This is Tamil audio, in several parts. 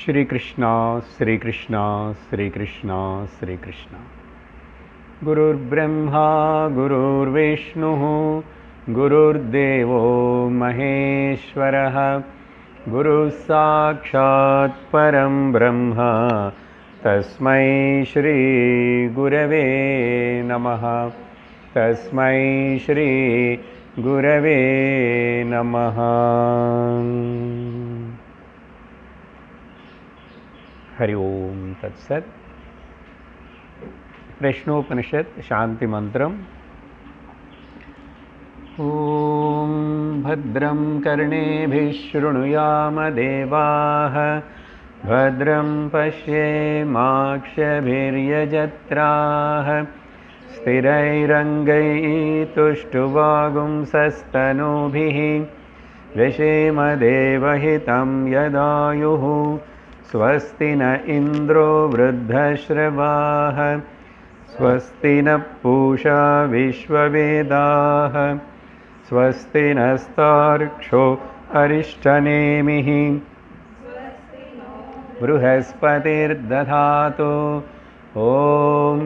श्री कृष्णा श्री कृष्णा श्री कृष्णा श्री कृष्णा। गुरुर्ब्रह्मा गुरुर्विष्णुः गुरुर्देवो महेश्वरः गुरुसाक्षात् परं ब्रह्म तस्मै श्री गुरवे नमः। तस्मै श्री गुरवे नमः। हरि ओम तत्सत्। प्रश्नोपनिषद शांति मंत्रम। ओम भद्रं कर्णेभिः शृणुयाम देवाः भद्रं पश्येमाक्षभिर्यजत्राः स्थिरैरङ्गैस्तुष्टुवागुंसस्तनूभिः व्यशेम देवहितं यदायुः स्वस्ति न इंद्रो वृद्धश्रवाः स्वस्ति न पूषा विश्ववेदाः स्वस्ति नस्तार्क्ष्यो अरिष्टनेमिः बृहस्पतिर्दधातु। ॐ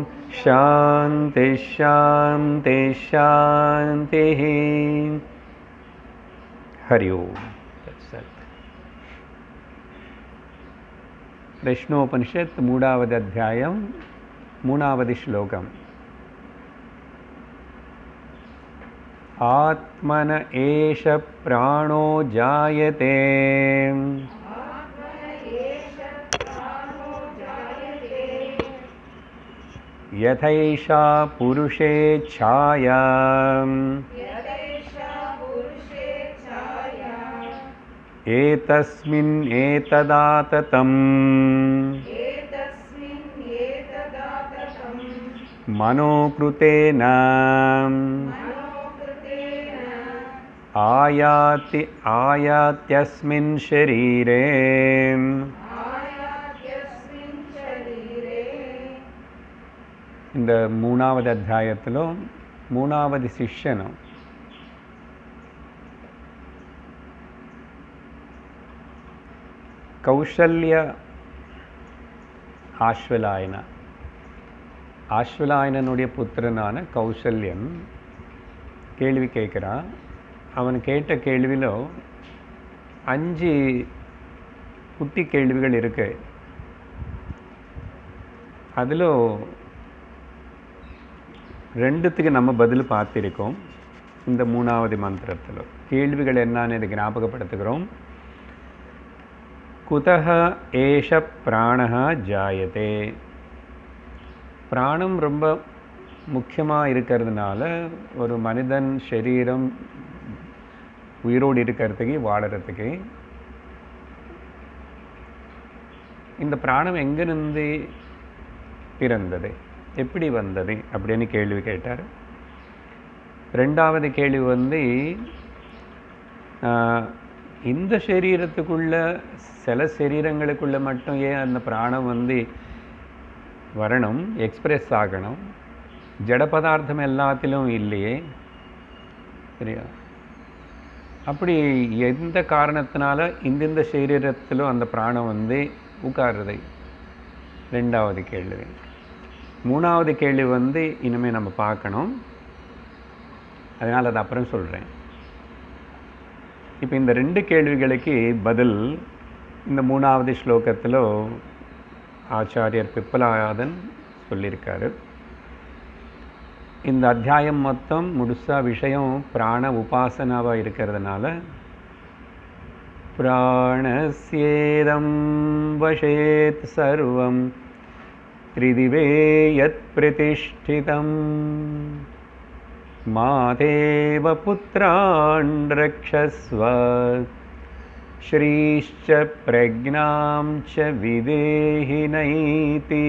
शान्ति शान्ति शान्तिः। हरि ओम। प्रश्नोपनिषद मूढ़ावद अध्यायम मूणावदि श्लोकम। आत्मन एष प्राणो जायते यथैषा पुरुषे छाया एतस्मिन् एतदाततं मनोकृतेन आयात्यस्मिन् शरीरे இந்த மூணாவது அத்தியாயத்திலோ மூணாவது சிஷ்யனும் கௌசல்ய ஆஸ்வலாயனனுடைய புத்திரனான கௌசல்யன் கேள்வி கேட்குறான். அவன் கேட்ட கேள்வியில் 5 குட்டி கேள்விகள் இருக்கு. அதில் 2த்துக்கு நம்ம பதில் பார்த்திருக்கோம். இந்த மூணாவது மந்திரத்தில் கேள்விகள் என்னன்னு ஞாபகப்படுத்துகிறோம். कुतः एष प्राणः जायते. प्राणம் ரொம்ப முக்கியமாக இருக்கிறதுனால ஒரு மனிதன் சரீரம் உயிரோடு இருக்கிறதுக்கு வாழறதுக்கு இந்த பிராணம் எங்கிருந்து பிறந்தது, எப்படி வந்தது அப்படின்னு கேள்வி கேட்டார். 2வது கேள்வி இந்த சரீரத்துக்குள்ள சில சரீரங்களுக்குள்ள மட்டும் ஏன் அந்த பிராணம் வரணும், எக்ஸ்பிரஸ் ஆகணும், ஜட பதார்த்தம் எல்லாத்திலும் இல்லையே, சரியா? அப்படி எந்த காரணத்தினால இந்த சரீரத்திலும் அந்த பிராணம் உட்காருது? 2வது கேள்வி. 3வது கேள்வி இனிமேல் நம்ம பார்க்கணும், அதனால் அதை அப்புறம் சொல்கிறேன். இப்போ இந்த 2 கேள்விகளுக்கு பதில் இந்த 3வது ஸ்லோகத்தில் ஆச்சாரியர் பிப்பலாதன் சொல்லியிருக்காரு. இந்த அத்தியாயம் மொத்தம் முழுசா விஷயம் பிராண உபாசனாவாக இருக்கிறதுனால பிராணஸ்யேதம் வசேத் சர்வம் த்ரிதிவே யத் பிரதிஷ்டிதம் மாதேவ புத்ரான் ரக்ஷஸ்வ ஸ்ரீஷ்ச பிரக்ஞாம் ச விதேஹி நைதி.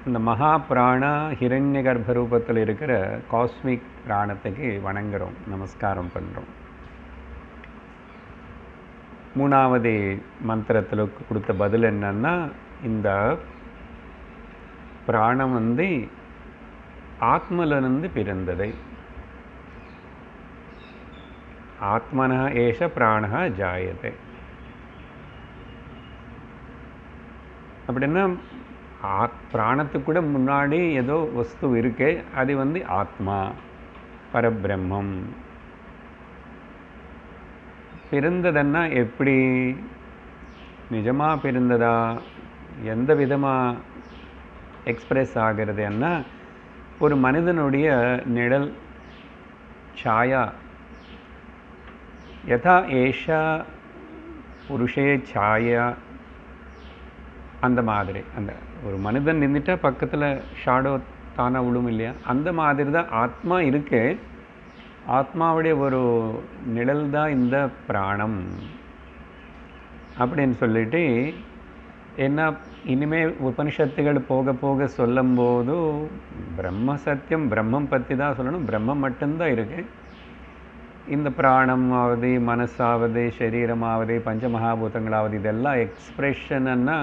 இந்த மகா பிராணா ஹிரண்ய கர்ப்ப ரூபத்தில் இருக்கிற காஸ்மிக் பிராணத்துக்கு வணங்குறோம், நமஸ்காரம் பண்ணுறோம். 3வது மந்திரத்தில் கொடுத்த பதில் என்னன்னா, இந்த பிராணம் ஆத்மலிருந்து பிறந்ததை. ஆத்மனः ஏஷ பிராணः ஜாயதே. அப்படின்னா பிராணத்துக்கு கூட முன்னாடி ஏதோ வஸ்து இருக்கு, அது வந்து ஆத்மா, பரபிரம்மம். பிறந்ததுன்னா எப்படி, நிஜமாக பிறந்ததா, எந்த விதமாக எக்ஸ்பிரஸ் ஆகிறதுன்னா ஒரு மனிதனுடைய நிழல் ಛಾಯಾ யதா ஏஷா புருஷே ಛಾಯಾ, அந்த மாதிரி. அந்த ஒரு மனிதன் நின்றுட்டா பக்கத்தில் ஷாடோ தானாக விழும் இல்லையா, அந்த மாதிரி தான் ஆத்மா இருக்கு. ஆத்மாவுடைய ஒரு நிழல் தான் இந்த பிராணம் அப்படின்னு சொல்லிட்டு, என்ன இனிமேல் உபனிஷத்துகள் போக போக சொல்லும்போது பிரம்ம சத்தியம், பிரம்மம் பற்றி தான் சொல்லணும். பிரம்மம் மட்டும்தான் இருக்குது. இந்த பிராணம் ஆவது, மனசாவது, சரீரமாவது, பஞ்சமகாபூதங்களாவது, இதெல்லாம் எக்ஸ்பிரஷன்னா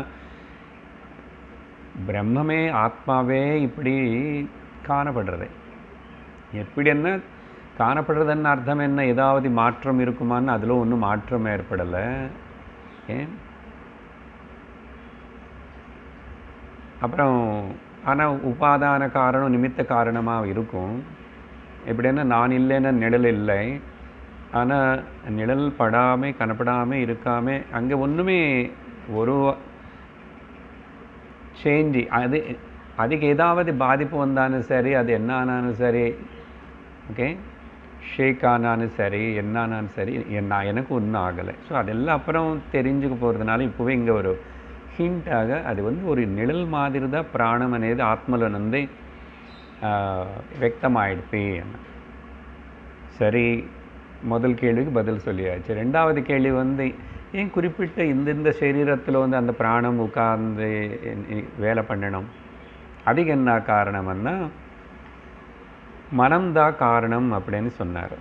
பிரம்மமே ஆத்மாவே இப்படி காணப்படுறது. எப்படி என்ன காணப்படுறதுன்னு அர்த்தம் என்ன, ஏதாவது மாற்றம் இருக்குமான்னு அதில் ஒன்றும் மாற்றம் ஏற்படலை. ஏன் அப்புறம் ஆனால் உபாதான காரணம் நிமித்த காரணமாக இருக்கும். எப்படின்னா நான் இல்லைன்னா நிழல் இல்லை, ஆனால் நிழல் படாமல் கனப்படாமல் இருக்காமல் அங்கே ஒன்றுமே ஒரு சேஞ்சு, அதுக்கு ஏதாவது பாதிப்பு வந்தாலும் சரி, அது என்ன ஆனாலும் சரி, ஓகே, ஷேக் ஆனாலும் சரி, என்ன ஆனாலும் சரி, எனக்கு ஒன்றும் ஆகலை. ஸோ அதெல்லாம் அப்புறம் தெரிஞ்சுக்க போகிறதுனால இப்போவே இங்கே ஒரு ஹிண்டாக அது வந்து ஒரு நிழல் மாதிரி தான் பிராணம் అనేది ఆత్మలో నుండి వ్యక్తமாயிடுது. சரி, முதல் கேள்விக்கு பதில் சொல்லியாச்சு. ரெண்டாவது கேள்வி வந்து ஏன் குறிப்பிட்ட இந்த சரீரத்தில் வந்து அந்த பிராணம் உட்கார்ந்து வேலை பண்ணணும், அதுக்கு என்ன காரணம்னா மனம்தான் காரணம் அப்படின்னு சொன்னார்.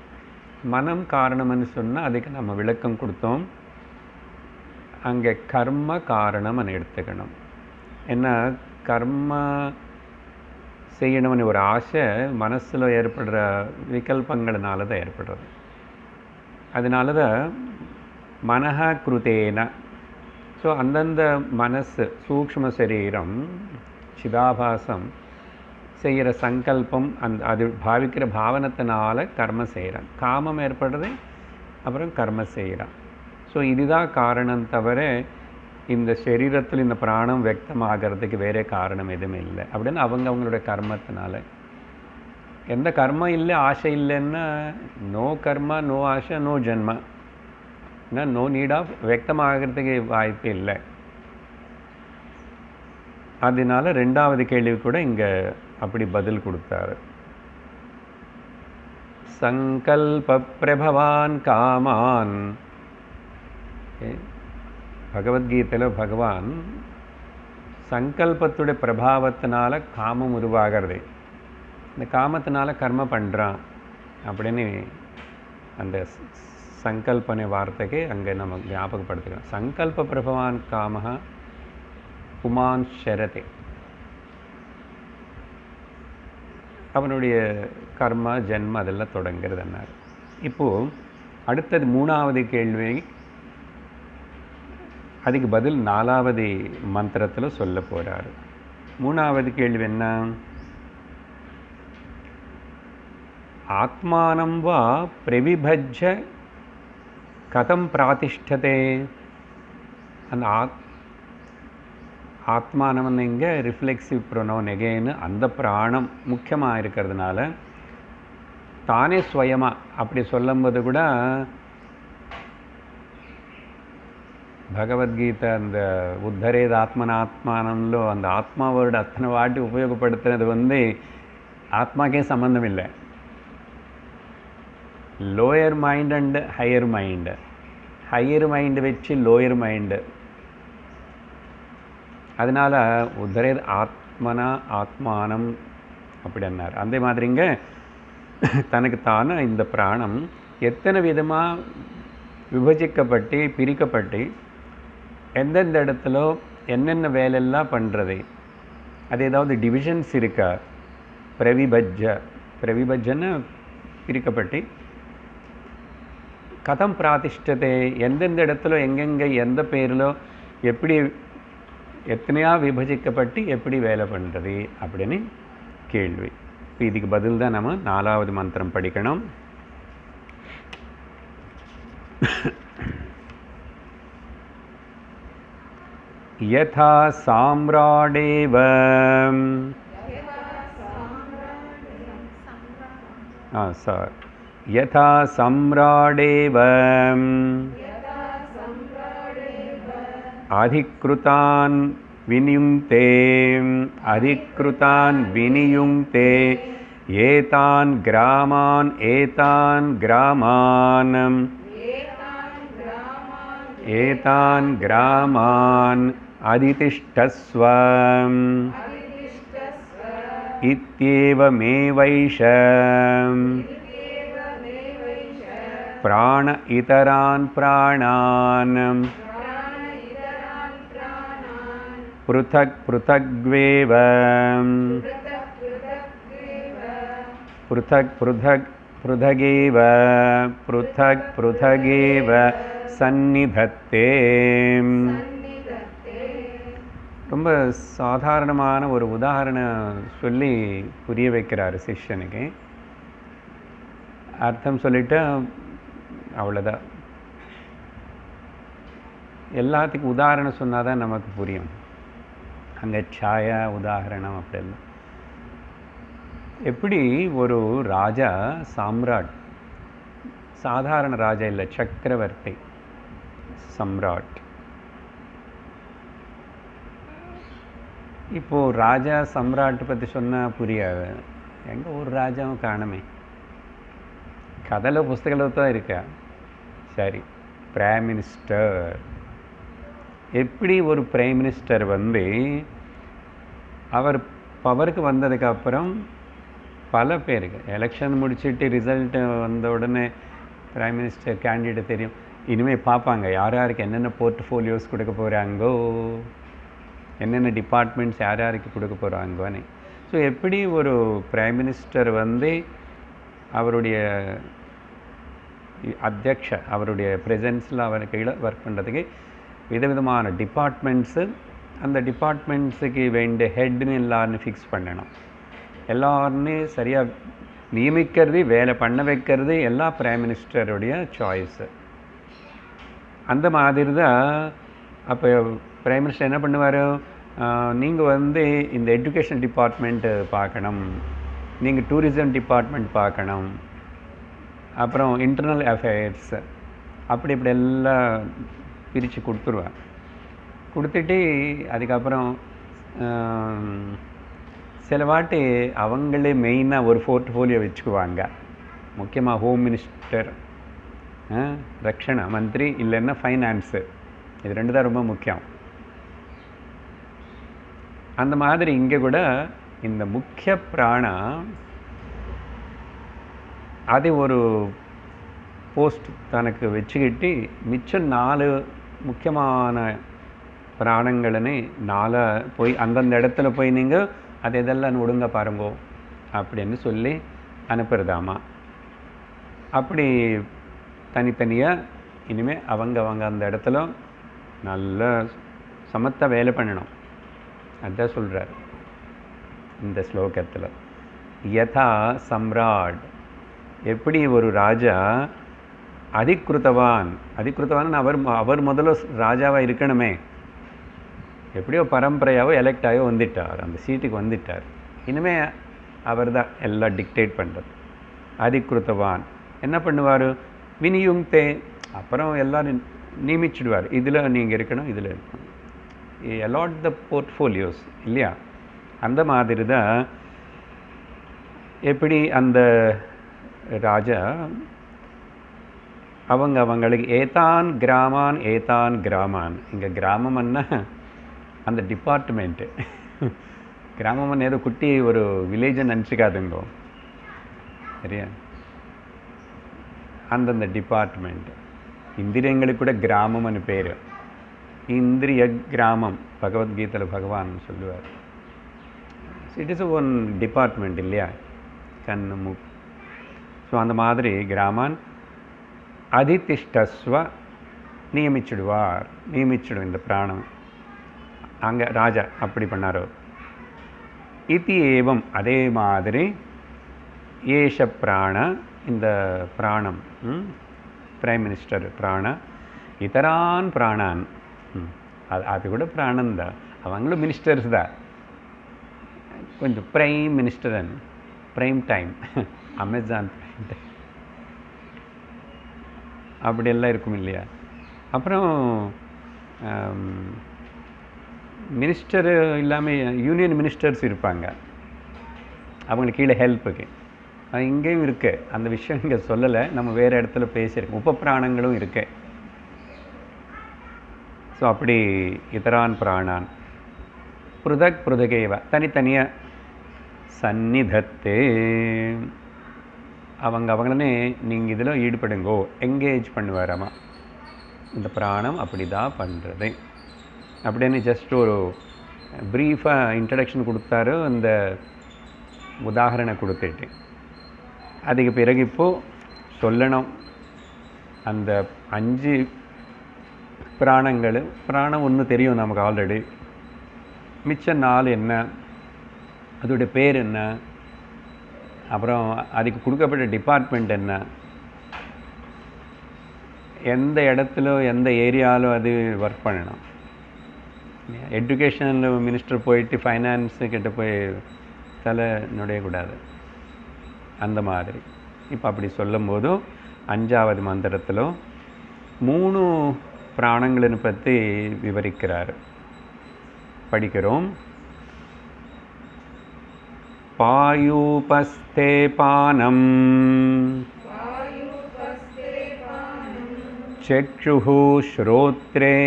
மனம் காரணம்னு சொன்னால் அதுக்கு நம்ம விளக்கம் கொடுத்தோம். அங்கே கர்ம காரணம்னு எடுத்துக்கணும். ஏன்னா கர்ம செய்யணும்னு ஒரு ஆசை மனசில் ஏற்படுற விகல்பங்கள்னால தான் ஏற்படுறது. அதனால தான் மனஹ கிருதேன. ஸோ அந்தந்த மனசு, சூக்ஷ்ம சரீரம், சிதாபாசம் செய்கிற சங்கல்பம், அது பாவிக்கிற பாவனத்தினால கர்ம செய்கிறான். காமம் ஏற்படுறது, அப்புறம் கர்ம செய்கிறான். ஸோ இதுதான் காரணம் தவிர இந்த சரீரத்தில் இந்த பிராணம் வியக்தமாகிறதுக்கு வேறே காரணம் எதுவுமே இல்லை. அப்படின்னு அவங்களோட கர்மத்தினால. எந்த கர்மம் இல்லை, ஆசை இல்லைன்னா நோ கர்மா, நோ ஆசை, நோ ஜென்மா, நோ நீட் ஆஃப் வியக்தமாகிறதுக்கு வாய்ப்பு இல்லை. அதனால ரெண்டாவது கேள்வி கூட இங்கே அப்படி பதில் கொடுத்தாரு. சங்கல்ப பிரபவான் காமான். பகவத்கீதையில் பகவான் சங்கல்பத்துடைய பிரபாவத்தினால காமம் உருவாகிறது, இந்த காமத்தினால கர்ம பண்ணுறான் அப்படின்னு அந்த சங்கல்பனை வார்த்தைக்கு அங்கே நம்ம ஞாபகப்படுத்துகிறோம். சங்கல்ப பிரபவான் காமஹ புமான் ஷரதே. அவனுடைய கர்மா ஜென்ம அதெல்லாம் தொடங்கிறது என்னார். இப்போது அடுத்தது மூணாவது கேள்வி, அதுக்கு பதில் நாலாவது மந்திரத்தில் சொல்ல போகிறார். மூணாவது கேள்வி என்ன, ஆத்மானம் வா பிரவிபஜ்ஜ கதம் பிராதிஷ்டதே. அந்த ஆத்மானம் இங்கே ரிஃப்ளெக்சிவ் ப்ரொனவுன் எகெயின், அந்த பிராணம் முக்கியமாக இருக்கிறதுனால தானே ஸ்வயமாக அப்படி சொல்லும்போது கூட భగవద్గీత அந்த உத்தரேது ஆத்மனாத்மானம்లో அந்த ஆத்மா வேர்டு அத்தனை வாட்டி உபயோகப்படுத்துறது வந்து ஆத்மாக்கே சம்பந்தம் இல்லை. Lower mind and higher mind, higher mind வச்சு லோயர் மைண்டு. அதனால் உத்தரேது ஆத்மனா ஆத்மானம் அப்படி என்னார். அதே மாதிரிங்க தனக்கு தானே இந்த பிராணம் எத்தனை விதமாக விபஜிக்கப்பட்டு பிரிக்கப்பட்டு எந்தெந்த இடத்துல என்னென்ன வேலையெல்லாம் பண்ணுறது, அது ஏதாவது டிவிஷன்ஸ் இருக்கா? பிரவிபஜ்ஜன்னு பிரிக்கப்பட்டு கதம் பிராதிஷ்டத்தை, எந்தெந்த இடத்துல எங்கெங்கே எந்த பேரிலோ எப்படி எத்தனையா விபஜிக்கப்பட்டு எப்படி வேலை பண்ணுறது அப்படின்னு கேள்வி. இப்போ இதுக்கு பதில் தான் நம்ம 4வது மந்திரம் படிக்கணும். யதா சாம்ராடேவ யதா சம்ராடேவ अधिकृतान् विनियुङ्क्ते एतान् ग्रामान् अधितिष्ठस्व इत्येवमेवैष प्राण इतरान् प्राणान् पृथक् पृथग्वेव पृथगेव सन्निधत्ते. ரொம்ப சாதாரணமான ஒரு உதாரணம் சொல்லி புரிய வைக்கிறார் சிஷ்யனுக்கு. அர்த்தம் சொல்லிட்டு அவ்வளோதான். எல்லாத்துக்கும் உதாரணம் சொன்னால் தான் நமக்கு புரியும். அங்கே சாயா உதாரணம் அப்படிலாம். எப்படி ஒரு ராஜா, சாம்ராட், சாதாரண ராஜா இல்லை, சக்கரவர்த்தி, சம்ராட். இப்போது ராஜா சம்ராட் பற்றி சொன்னால் புரியாது. எங்கே ஒரு ராஜாவும் காணுமே, கதையில் புஸ்தகத்தில் தான் இருக்கா. சரி, பிரைம் மினிஸ்டர். எப்படி ஒரு பிரைம் மினிஸ்டர் வந்து அவர் பவருக்கு வந்ததுக்கப்புறம் பல பேருக்கு எலெக்ஷன் முடிச்சுட்டு ரிசல்ட் வந்த உடனே பிரைம் மினிஸ்டர் கேண்டிடேட் தெரியும். இனிமேல் பார்ப்பாங்க யார் யாருக்கு என்னென்ன போர்ட்ஃபோலியோஸ் கொடுக்க போகிறாங்கோ, என்னென்ன டிபார்ட்மெண்ட்ஸ் யார் யாருக்கு கொடுக்க போகிறாங்கோன்னு. ஸோ எப்படி ஒரு பிரைம் மினிஸ்டர் வந்து அவருடைய அத்தியக்ஷ, அவருடைய ப்ரெசன்ஸில் அவர் கீழே ஒர்க் பண்ணுறதுக்கு விதவிதமான டிபார்ட்மெண்ட்ஸு, அந்த டிபார்ட்மெண்ட்ஸுக்கு வேண்டிய ஹெட்னு எல்லாருன்னு ஃபிக்ஸ் பண்ணணும். எல்லாருமே சரியாக நியமிக்கிறது, வேலை பண்ண வைக்கிறது எல்லாம் பிரைம் மினிஸ்டருடைய சாய்ஸு. அந்த மாதிரி தான். அப்போ பிரைம் மினிஸ்டர் என்ன பண்ணுவார், நீங்கள் வந்து இந்த எஜுகேஷன் டிபார்ட்மெண்ட்டு பார்க்கணும், நீங்கள் டூரிசம் டிபார்ட்மெண்ட் பார்க்கணும், அப்புறம் இன்டர்னல் அஃபேர்ஸ், அப்படி இப்படி எல்லாம் பிரித்து கொடுத்துருவேன். கொடுத்துட்டு அதுக்கப்புறம் சில வாட்டி அவங்களே மெயினாக ஒரு போர்ட்ஃபோலியோ வச்சுக்குவாங்க. முக்கியமாக ஹோம் மினிஸ்டர், ரக்ஷண மந்திரி, இல்லைன்னா ஃபைனான்ஸு, இது ரெண்டு தான் ரொம்ப முக்கியம். அந்த மாதிரி இங்கே கூட இந்த முக்கிய பிராணா அது ஒரு போஸ்ட் தனக்கு வச்சுக்கிட்டு மிச்சம் 4 முக்கியமான பிராணங்களே 4 போய் அந்தந்த இடத்துல போய் நீங்கள் அது இதெல்லாம் ஒடுங்க பாருங்கோ அப்படின்னு சொல்லி அனுப்புறதாமா. அப்படி தனித்தனியாக இனிமேல் அவங்க அந்த இடத்துல நல்ல சமத்த வேலை பண்ணணும். அதுதான் சொல்கிறார் இந்த ஸ்லோகத்தில். யதா சம்ராட், எப்படி ஒரு ராஜா அதிகிருத்தவான் அவர் முதல்ல ராஜாவாக இருக்கணுமே, எப்படியோ பரம்பரையாவோ எலெக்ட் ஆகி வந்துட்டார், அந்த சீட்டுக்கு வந்துட்டார். இனிமேல் அவர் தான் எல்லாம் டிக்டேட் பண்ணுறது. அதிகிருத்தவான் என்ன பண்ணுவார், வினியுங்தே, அப்புறம் எல்லோரும் நியமிச்சிடுவார். இதில் நீங்கள் இருக்கணும், இதில் இருக்கணும், அலாட் த போர்ட்ஃபோலியோஸ் இல்லையா. அந்த மாதிரி தான் எப்படி அந்த ராஜா அவங்களுக்கு ஏதான் கிராமான், இங்கே கிராமம்னா அந்த டிபார்ட்மெண்ட்டு, கிராமம்னு ஏதோ குட்டி ஒரு வில்லேஜை நினச்சிக்காதுங்கோ, சரியா. அந்தந்த டிபார்ட்மெண்ட்டு, இந்திரியங்களுக்கு கூட கிராமம்னு பேர், இந்திரிய கிராமம், பகவத்கீதையில் பகவான் சொல்லுவார். இட் இஸ் ஒன் டிபார்ட்மெண்ட் இல்லையா, கண்ணு மூக்கு. ஸோ அந்த மாதிரி கிராமான் அதிதிஷ்டஸ்வ நியமிச்சிடுவார், நியமிச்சிடும் இந்த பிராணம். அங்கே ராஜா அப்படி பண்ணாரோ. இதி ஏவம் அதே மாதிரி ஏஷ பிராண இந்த பிராணம் பிரைம் மினிஸ்டர் பிராண இதரான் பிராணான் அது கூட பிராணம் தான், அவங்களும் மினிஸ்டர்ஸ் தான், கொஞ்சம் prime minister prime time Amazon prime time அப்படியெல்லாம் இருக்கும் இல்லையா. அப்புறம் மினிஸ்டரு இல்லாமல் யூனியன் மினிஸ்டர்ஸ் இருப்பாங்க, அவங்களுக்கு கீழே ஹெல்ப்புக்கு. அது இங்கேயும் இருக்கு, அந்த விஷயம் இங்கே சொல்லலை, நம்ம வேறு இடத்துல பேசியிருக்கோம். உபப்பிராணங்களும் இருக்கு. ஸோ அப்படி இதரான் பிராணான் புருதக் புருதகேவ தனித்தனியாக சந்நிதத்தே அவங்களே நீங்கள் இதில் ஈடுபடுங்கோ, எங்கேஜ் பண்ணுவாராமா. இந்த பிராணம் அப்படி தான் பண்ணுறது அப்படின்னு ஜஸ்ட் ஒரு ப்ரீஃபாக இன்ட்ரடக்ஷன் கொடுத்தாரு, அந்த உதாரணம் கொடுத்துட்டு. அதுக்கு பிறகு இப்போது சொல்லணும் அந்த 5 பிராணங்கள். பிராணம் ஒன்று தெரியும் நமக்கு ஆல்ரெடி, மிச்சம் 4 என்ன, அதோடைய பேர் என்ன, அப்புறம் அதுக்கு கொடுக்கப்பட்ட டிபார்ட்மெண்ட் என்ன, எந்த இடத்துல எந்த ஏரியாவிலும் அது ஒர்க் பண்ணணும். எஜுகேஷன் மினிஸ்டர் போயிட்டு ஃபைனான்ஸுக்கிட்ட போய் தலை நுழையக்கூடாது, அந்த மாதிரி. இப்போ அப்படி சொல்லும் போதும் 5வது மந்திரத்தில் 3 பிராணங்களை பற்றி விவரிக்கிறார். படிக்கிறோம். பாயூபஸ்தே பானம் சக்ஷுஹு ஸ்ரோத்ரே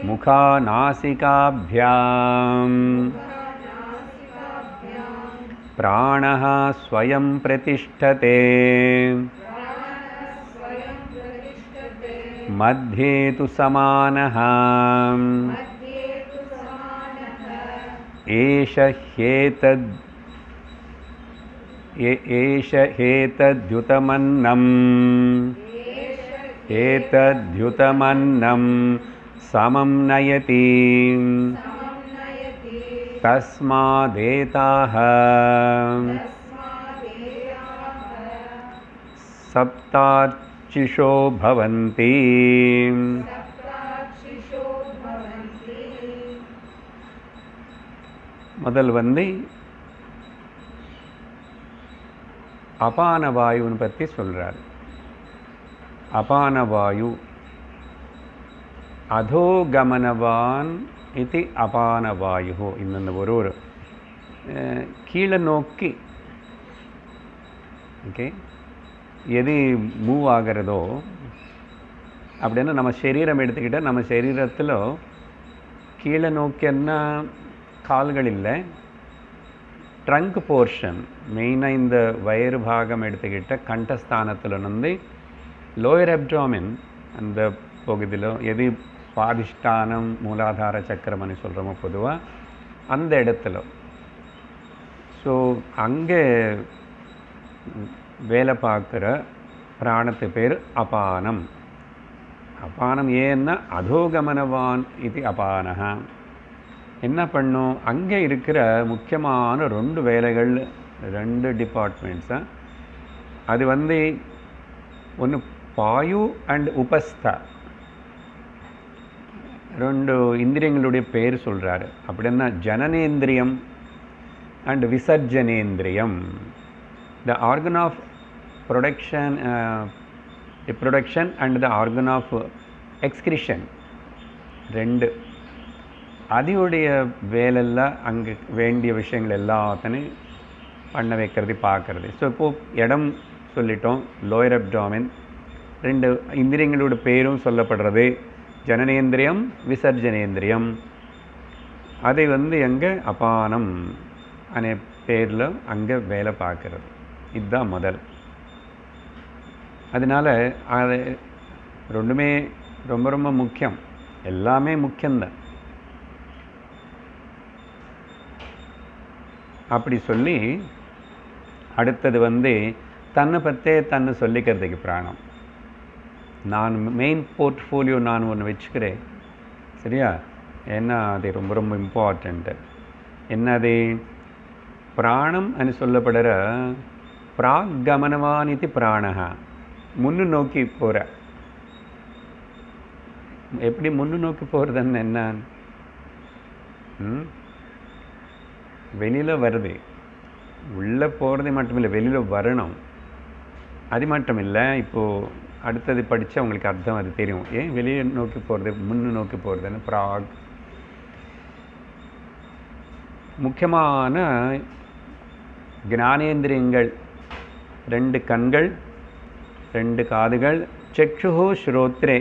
முகா நாசிகாभ्याम् प्राणः स्वयं प्रतिष्ठते मध्ये तु समानः एष एतद्युतमन्नं समं नयति तस्मादेताः सप्तार्चिषो भवन्ति. முதல் அபான வாயுன்னு பற்றி சொல்கிறார். அபான வாயு அதோகமனவான் இது அபான வாயு. இந்த ஒரு கீழே நோக்கி ஓகே எது மூவ் ஆகிறதோ அப்படின்னா நம்ம சரீரம் எடுத்துக்கிட்டால் நம்ம சரீரத்தில் கீழே நோக்கின்னா கால்கள் இல்லை, ட்ரங்க் போர்ஷன் மெயினாக இந்த வயிறு பாகம் எடுத்துக்கிட்ட கண்டஸ்தானத்தில் வந்து லோயர் அப்டாமின் அந்த பகுதியில் எது சுவாதிஷ்டானம் மூலாதார சக்கரம்னு சொல்கிறோமோ பொதுவாக அந்த இடத்துல. ஸோ அங்கே வேலை பார்க்குற பிராணத்து பேர் அபானம். அபானம் ஏன்னா அதோகமனவான் இது அபானக. என்ன பண்ணும், அங்கே இருக்கிற முக்கியமான 2 வேலைகள், 2 டிபார்ட்மெண்ட்ஸு. அது ஒன்று பாயு அண்ட் உபஸ்தா, 2 இந்திரியங்களுடைய பேர் சொல்கிறாரு. அப்படின்னா ஜனனேந்திரியம் அண்ட் விசர்ஜனேந்திரியம். The organ of production and the organ of excretion 2. அதோடைய வேலையெல்லாம் அங்கே வேண்டிய விஷயங்கள் எல்லாத்தையும் பண்ண வைக்கிறது, பார்க்குறது. ஸோ இப்போது இடம் சொல்லிட்டோம், லோயர் அப்டாமின். 2 இந்திரியங்களோட பேரும் சொல்லப்படுறது, ஜனனேந்திரியம் விசர்ஜனேந்திரியம். அதை எங்கே அபானம் அనే பேரில் அங்கே வேலை பார்க்குறது. இதுதான் முதல். அதனால் அது 2மே ரொம்ப ரொம்ப முக்கியம், எல்லாமே முக்கியம்தான். அப்படி சொல்லி அடுத்தது தன்னை பற்றே தன்னை சொல்லிக்கிறதுக்கு பிராணம். நான் மெயின் போர்ட்ஃபோலியோ நான் ஒன்று வச்சுக்கிறேன், சரியா? ஏன்னா அது ரொம்ப ரொம்ப இம்பார்ட்டண்ட்டு. என்னது? பிராணம் అని சொல்லப்படுற பிராக்கமனவானிதி பிராணஹ, முன்னு நோக்கி போகிற. எப்படி முன்னு நோக்கி போகிறதுன்னு என்ன? வெளியில் வருது, உள்ளே போகிறது மட்டும் இல்லை, வெளியில் வரணும். அது மட்டும் இல்லை, இப்போது அடுத்தது படித்தா உங்களுக்கு அர்த்தம் அது தெரியும். ஏன் வெளியே நோக்கி போகிறது, முன்னு நோக்கி போகிறதுன்னு. பிராக் முக்கியமான ஞானேந்திரியங்கள், 2 கண்கள், 2 காதுகள், சக்ஷுஹு ஸ்ரோத்ரே,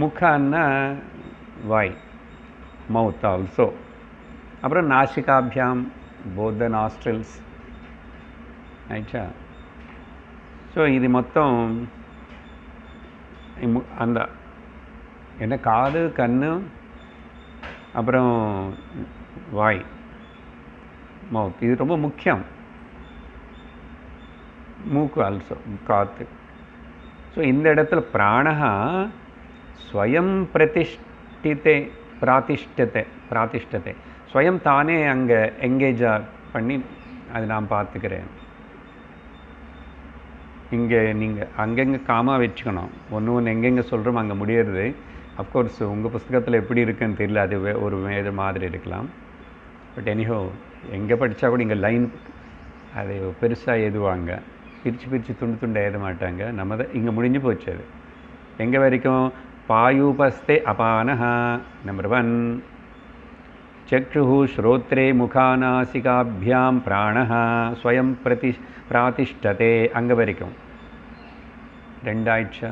முகன்னா வாய், மவுத் ஆல்சோ. அப்புறம் நாசிகாபியாம், both the nostrils, ஆயிடுச்சா? ஸோ இது மொத்தம் அந்த என்ன, காது, கண்ணு, அப்புறம் வாய், மவுத், இது ரொம்ப முக்கியம். மூக்கு ஆல்சோ, காற்று. ஸோ இந்த இடத்துல பிராணஹா ஸ்வயம் பிராதிஷ்டத்தை ஸ்வயம் தானே அங்கே எங்கேஜாக பண்ணி அது நான் பார்த்துக்கிறேன். இங்கே நீங்கள் அங்கங்கே காமாக வச்சுக்கணும். ஒன்று எங்கெங்கே சொல்கிறோம் அங்கே முடியறது. அஃப்கோர்ஸ் உங்கள் புஸ்தகத்தில் எப்படி இருக்குன்னு தெரியல, அது ஒரு வேறு மாதிரி இருக்கலாம். பட் எனிஹோ, எங்கே படித்தா கூட இங்கே லைன் அது பெருசாக எழுதுவாங்க, பிரித்து துண்டு எழுத மாட்டாங்க. நம்ம தான் இங்கே முடிஞ்சு போச்சு. அது எங்கே வரைக்கும்? பாயூபஸ்தே அபானஹா, நம்பர் 1. சக்ஷுஹு ஸ்ரோத்ரே முகாநாசிகாபியாம் பிராணஹா ஸ்வயம் பிராதிஷ்டதே, அங்கே வரைக்கும் 2 ஆயிடுச்சா?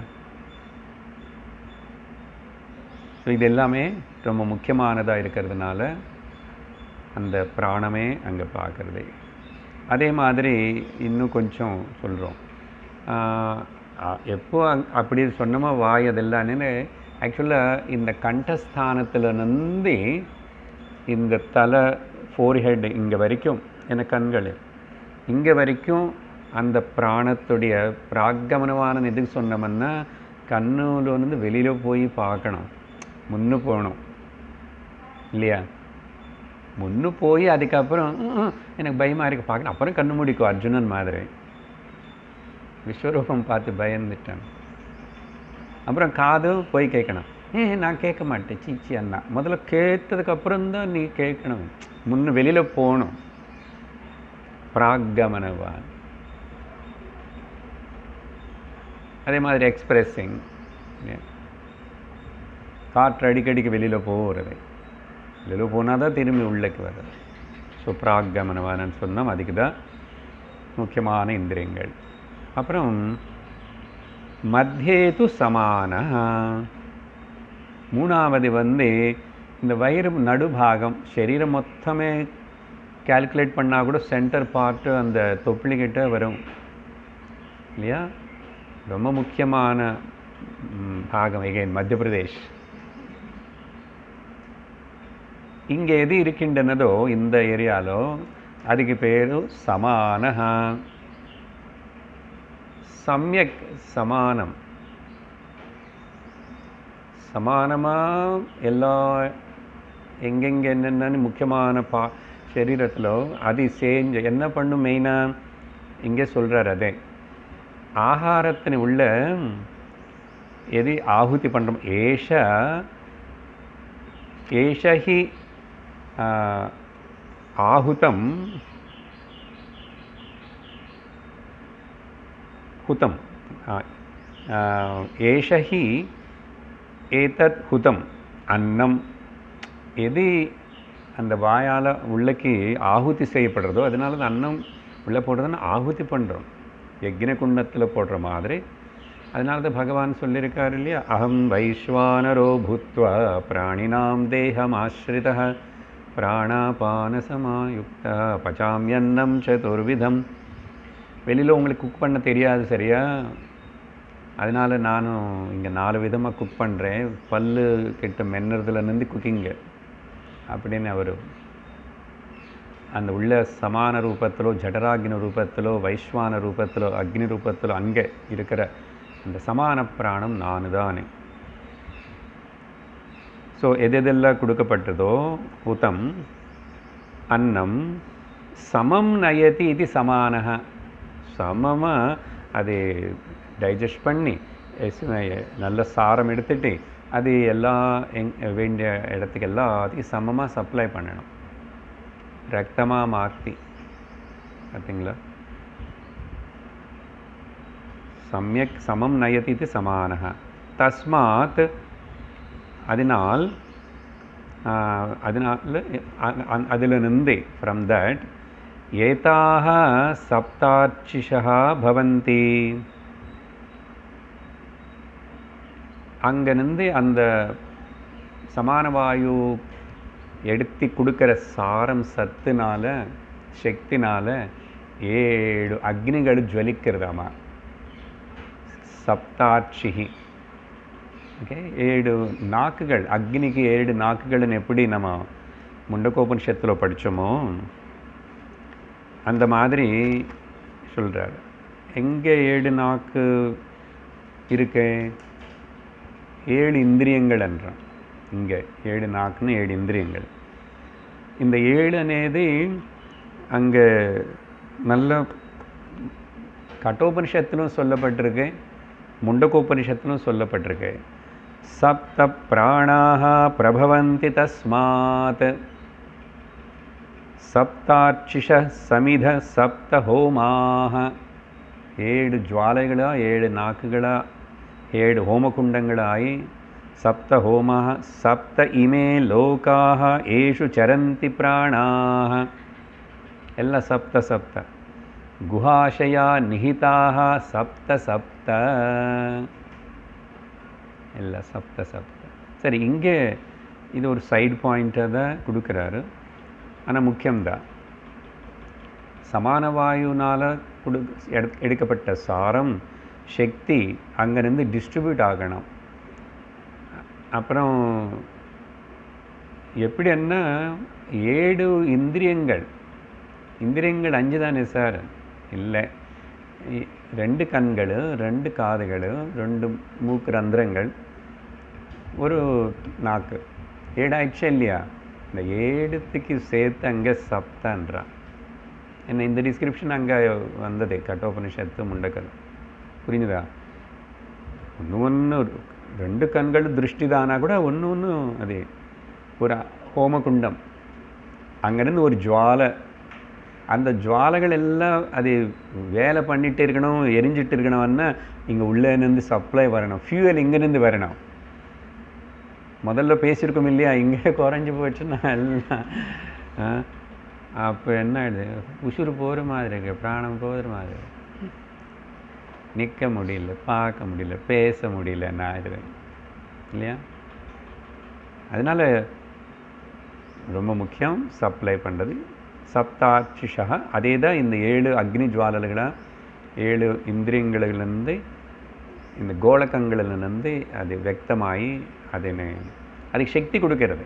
ஸோ இது எல்லாமே ரொம்ப முக்கியமானதாக இருக்கிறதுனால அந்த பிராணமே அங்கே பார்க்குறது. அதே மாதிரி இன்னும் கொஞ்சம் சொல்கிறோம். எப்போ அப்படி சொன்னோமா வாய் அதெல்லாம்னு, ஆக்சுவலாக இந்த கண்டஸ்தானத்துலேருந்து இந்த தலை, ஃபோர்ஹெட் இங்கே வரைக்கும், என்ன கண்கள் இங்கே வரைக்கும் அந்த பிராணத்துடைய பிராக்கமனமான எதுக்கு சொன்னோம்னா, கண்ணுலேருந்து வெளியில் போய் பார்க்கணும், முன்னு போகணும் இல்லையா? முன்னு போய் அதுக்கப்புறம் எனக்கு பயமாக இருக்குது பார்க்கணும், அப்புறம் கண்ணு முடிக்கும். அர்ஜுனன் மாதிரி விஸ்வரூபம் பார்த்து பயந்துட்டேன். அப்புறம் காது போய் கேட்கணும். நான் கேட்க மாட்டேன், சீச்சி அண்ணா. முதல்ல கேட்டதுக்கப்புறம்தான் நீ கேட்கணும், முன்னு வெளியில் போகணும். பிராக்கமனவான். அதே மாதிரி எக்ஸ்பிரஸிங், காற்று அடிக்கடிக்கு வெளியில் போகிறது, வெளியில் போனால் தான் திரும்பி உள்ளக்கு வர்றது. ஸோ பிராக்கமனவான்னு சொன்னோம், அதுக்கு தான் முக்கியமான இந்திரியங்கள். அப்புறம் மத்தியேது சமான, 3வது இந்த வயிறு நடுபாகம், சரீரம் மொத்தமே கால்குலேட் பண்ணால் கூட சென்டர் பார்ட்டு அந்த தொப்புளிக்கிட்ட வரும் இல்லையா? ரொம்ப முக்கியமான பாகம். எகைன் மத்திய பிரதேஷ். இங்கே எது இருக்கின்றனதோ இந்த ஏரியாலோ அதுக்கு பேரு சமான. சமயக், சமானம், சமானமாக எல்லா எங்கெங்கே என்னென்னு முக்கியமான சரீரத்தில் அது சேர்ந்து என்ன பண்ணும்? மெயினாக இங்கே சொல்கிறார். அதே ஆகாரத்தின் உள்ள எது ஆಹುತಿ பண்ணுறோம், ஏஷஹி ஆஹுதம் ஹுதம், ஏஷஹி ஏதத் ஹுதம் அன்னம். எது அந்த வாயால் உள்ளக்கு ஆಹುತಿ செய்யப்படுறதோ அதனால தான் அன்னம் உள்ளே போடுறதுன்னு ஆಹುತಿ பண்ணுறோம், யக்ஞ குண்டத்தில் போடுற மாதிரி. அதனால தான் பகவான் சொல்லியிருக்கார் இல்லையா, அகம் வைஸ்வானரோ பூத்வா பிராணினாம் தேகம் ஆஸ்ரிதः பிராணாபான சமாயுக்தா பச்சாம்யன்னம் சதுர்விதம். வெளியில் உங்களுக்கு குக் பண்ண தெரியாது சரியா, அதனால் நானும் இங்கே 4 விதமாக குக் பண்ணுறேன், பல்லு கிட்ட மென்னுறதுலேருந்து குக்கிங்கு அப்படின்னு அவர் அந்த உள்ள சமான ரூபத்திலோ ஜடராக்னி ரூபத்திலோ வைஸ்வான ரூபத்திலோ அக்னி ரூபத்திலோ அங்கே இருக்கிற அந்த சமான பிராணம் நான் தானே. ஸோ எதெல்லாம் கொடுக்கப்பட்டதோ உதம் அன்னம் சமம் நயதி இது சமானக, சமமாக அது டைஜஸ்ட் பண்ணி நல்ல சாரம் எடுத்துட்டு அது எல்லாம் வேண்டிய இடத்துக்கு எல்லாத்தையும் சமமாக சப்ளை பண்ணணும், ரத்தமாக மாற்றி. பார்த்தீங்களா? சமயக் சமம் நயதி இது சமானக. தஸ்மாத் அதனால் அதிலிருந்து ஃப்ரம் தட் ஏதாக சப்தார்ச்சிஷா பவந்தி, அங்கிருந்து அந்த சமான வாயு எடுத்து கொடுக்குற சாரம் சத்துனால சக்தினால 7 அக்னிகள் ஜுவலிக்கிறதாமா. சப்தாட்சிஹி. ஓகே, 7 நாக்குகள், அக்னிக்கு 7 நாக்குகள்னு எப்படி நம்ம முண்டகோபனிஷத்தில் படித்தோமோ அந்த மாதிரி சொல்கிறார். எங்கே 7 நாக்கு இருக்கு? 7 இந்திரியங்கள் என்றான். இங்கே 7 நாக்குன்னு 7 இந்திரியங்கள். இந்த 7 అనేది அங்கே நல்ல கட்டோபனிஷத்திலும் சொல்லப்பட்டிருக்கு, முண்டகோபனிஷத்திலும் சொல்லப்பட்டிருக்கு. சப்த பிராணாக பிரபவந்தி தஸ்மாத் சப்தார்ச்சிஷ சமித சப்த ஹோமாக. 7 ஜுவாலைகளாக 7 நாக்குகளாக 7 ஹோமகுண்டங்களாகி சப்த ஹோமாக சப்த இமே லோகாக ஏஷு சரந்தி பிராணாக. ಎಲ್ಲ ಸಪ್ತ ಸಪ್ತ. ಗುಹಾಶಯ ನಿಹಿತಾಹ ಸಪ್ತ ಸಪ್ತ. ಎಲ್ಲ ಸಪ್ತ ಸಪ್ತ. சரி, இங்கே இது ஒரு சைடு பாயிண்ட்டாக தான் கொடுக்குறாரு. ஆனால் முக்கியம்தான். சமான வாயுனால் எடுக்கப்பட்ட சாரம் சக்தி அங்கேருந்து டிஸ்ட்ரிபியூட் ஆகணும். அப்புறம் எப்படின்னா 7 இந்திரியங்கள் 5 தானே சார்? இல்லை, 2 கண்கள், 2 காதுகள், 2 மூக்கு ரந்திரங்கள், ஒரு நாக்கு, 7 ஆயிடுச்சா இல்லையா? இந்த 7த்துக்கு சேர்த்து அங்கே சப்தன்றான். என்ன இந்த டிஸ்கிரிப்ஷன் அங்கே வந்தது கட்டோபனிஷத்து முண்டக்கல். புரிஞ்சுதா? ஒன்று 2 கண்கள் திருஷ்டி தானா கூட ஒன்று அது ஒரு ஹோமகுண்டம், அங்கேருந்து ஒரு ஜுவாலை, அந்த ஜுவாலைகள் எல்லாம் அது வேலை பண்ணிகிட்டு இருக்கணும், எரிஞ்சிட்டு இருக்கணும்னா இங்கே உள்ளேருந்து சப்ளை வரணும், ஃபியூவல் இங்கேருந்து வரணும். முதல்ல பேசியிருக்கோம் இல்லையா? இங்கே குறைஞ்சி போச்சுன்னா எல்லாம் அப்போ என்ன ஆயிடுது? உசுறு போகிற மாதிரி இருக்கு, பிராணம் போகிற மாதிரி, நிற்க முடியல, பார்க்க முடியல, பேச முடியல, என்ன ஆயிடுது இல்லையா? அதனால் ரொம்ப முக்கியம் சப்ளை பண்ணுறது. சப்தாட்சிஷா, அதே தான் இந்த 7 அக்னி ஜுவாலல்களாக 7 இந்திரியங்களிலிருந்து இந்த கோலக்கங்களிலிருந்து அது व्यक्तமாகி அதுக்கு சக்தி கொடுக்கிறது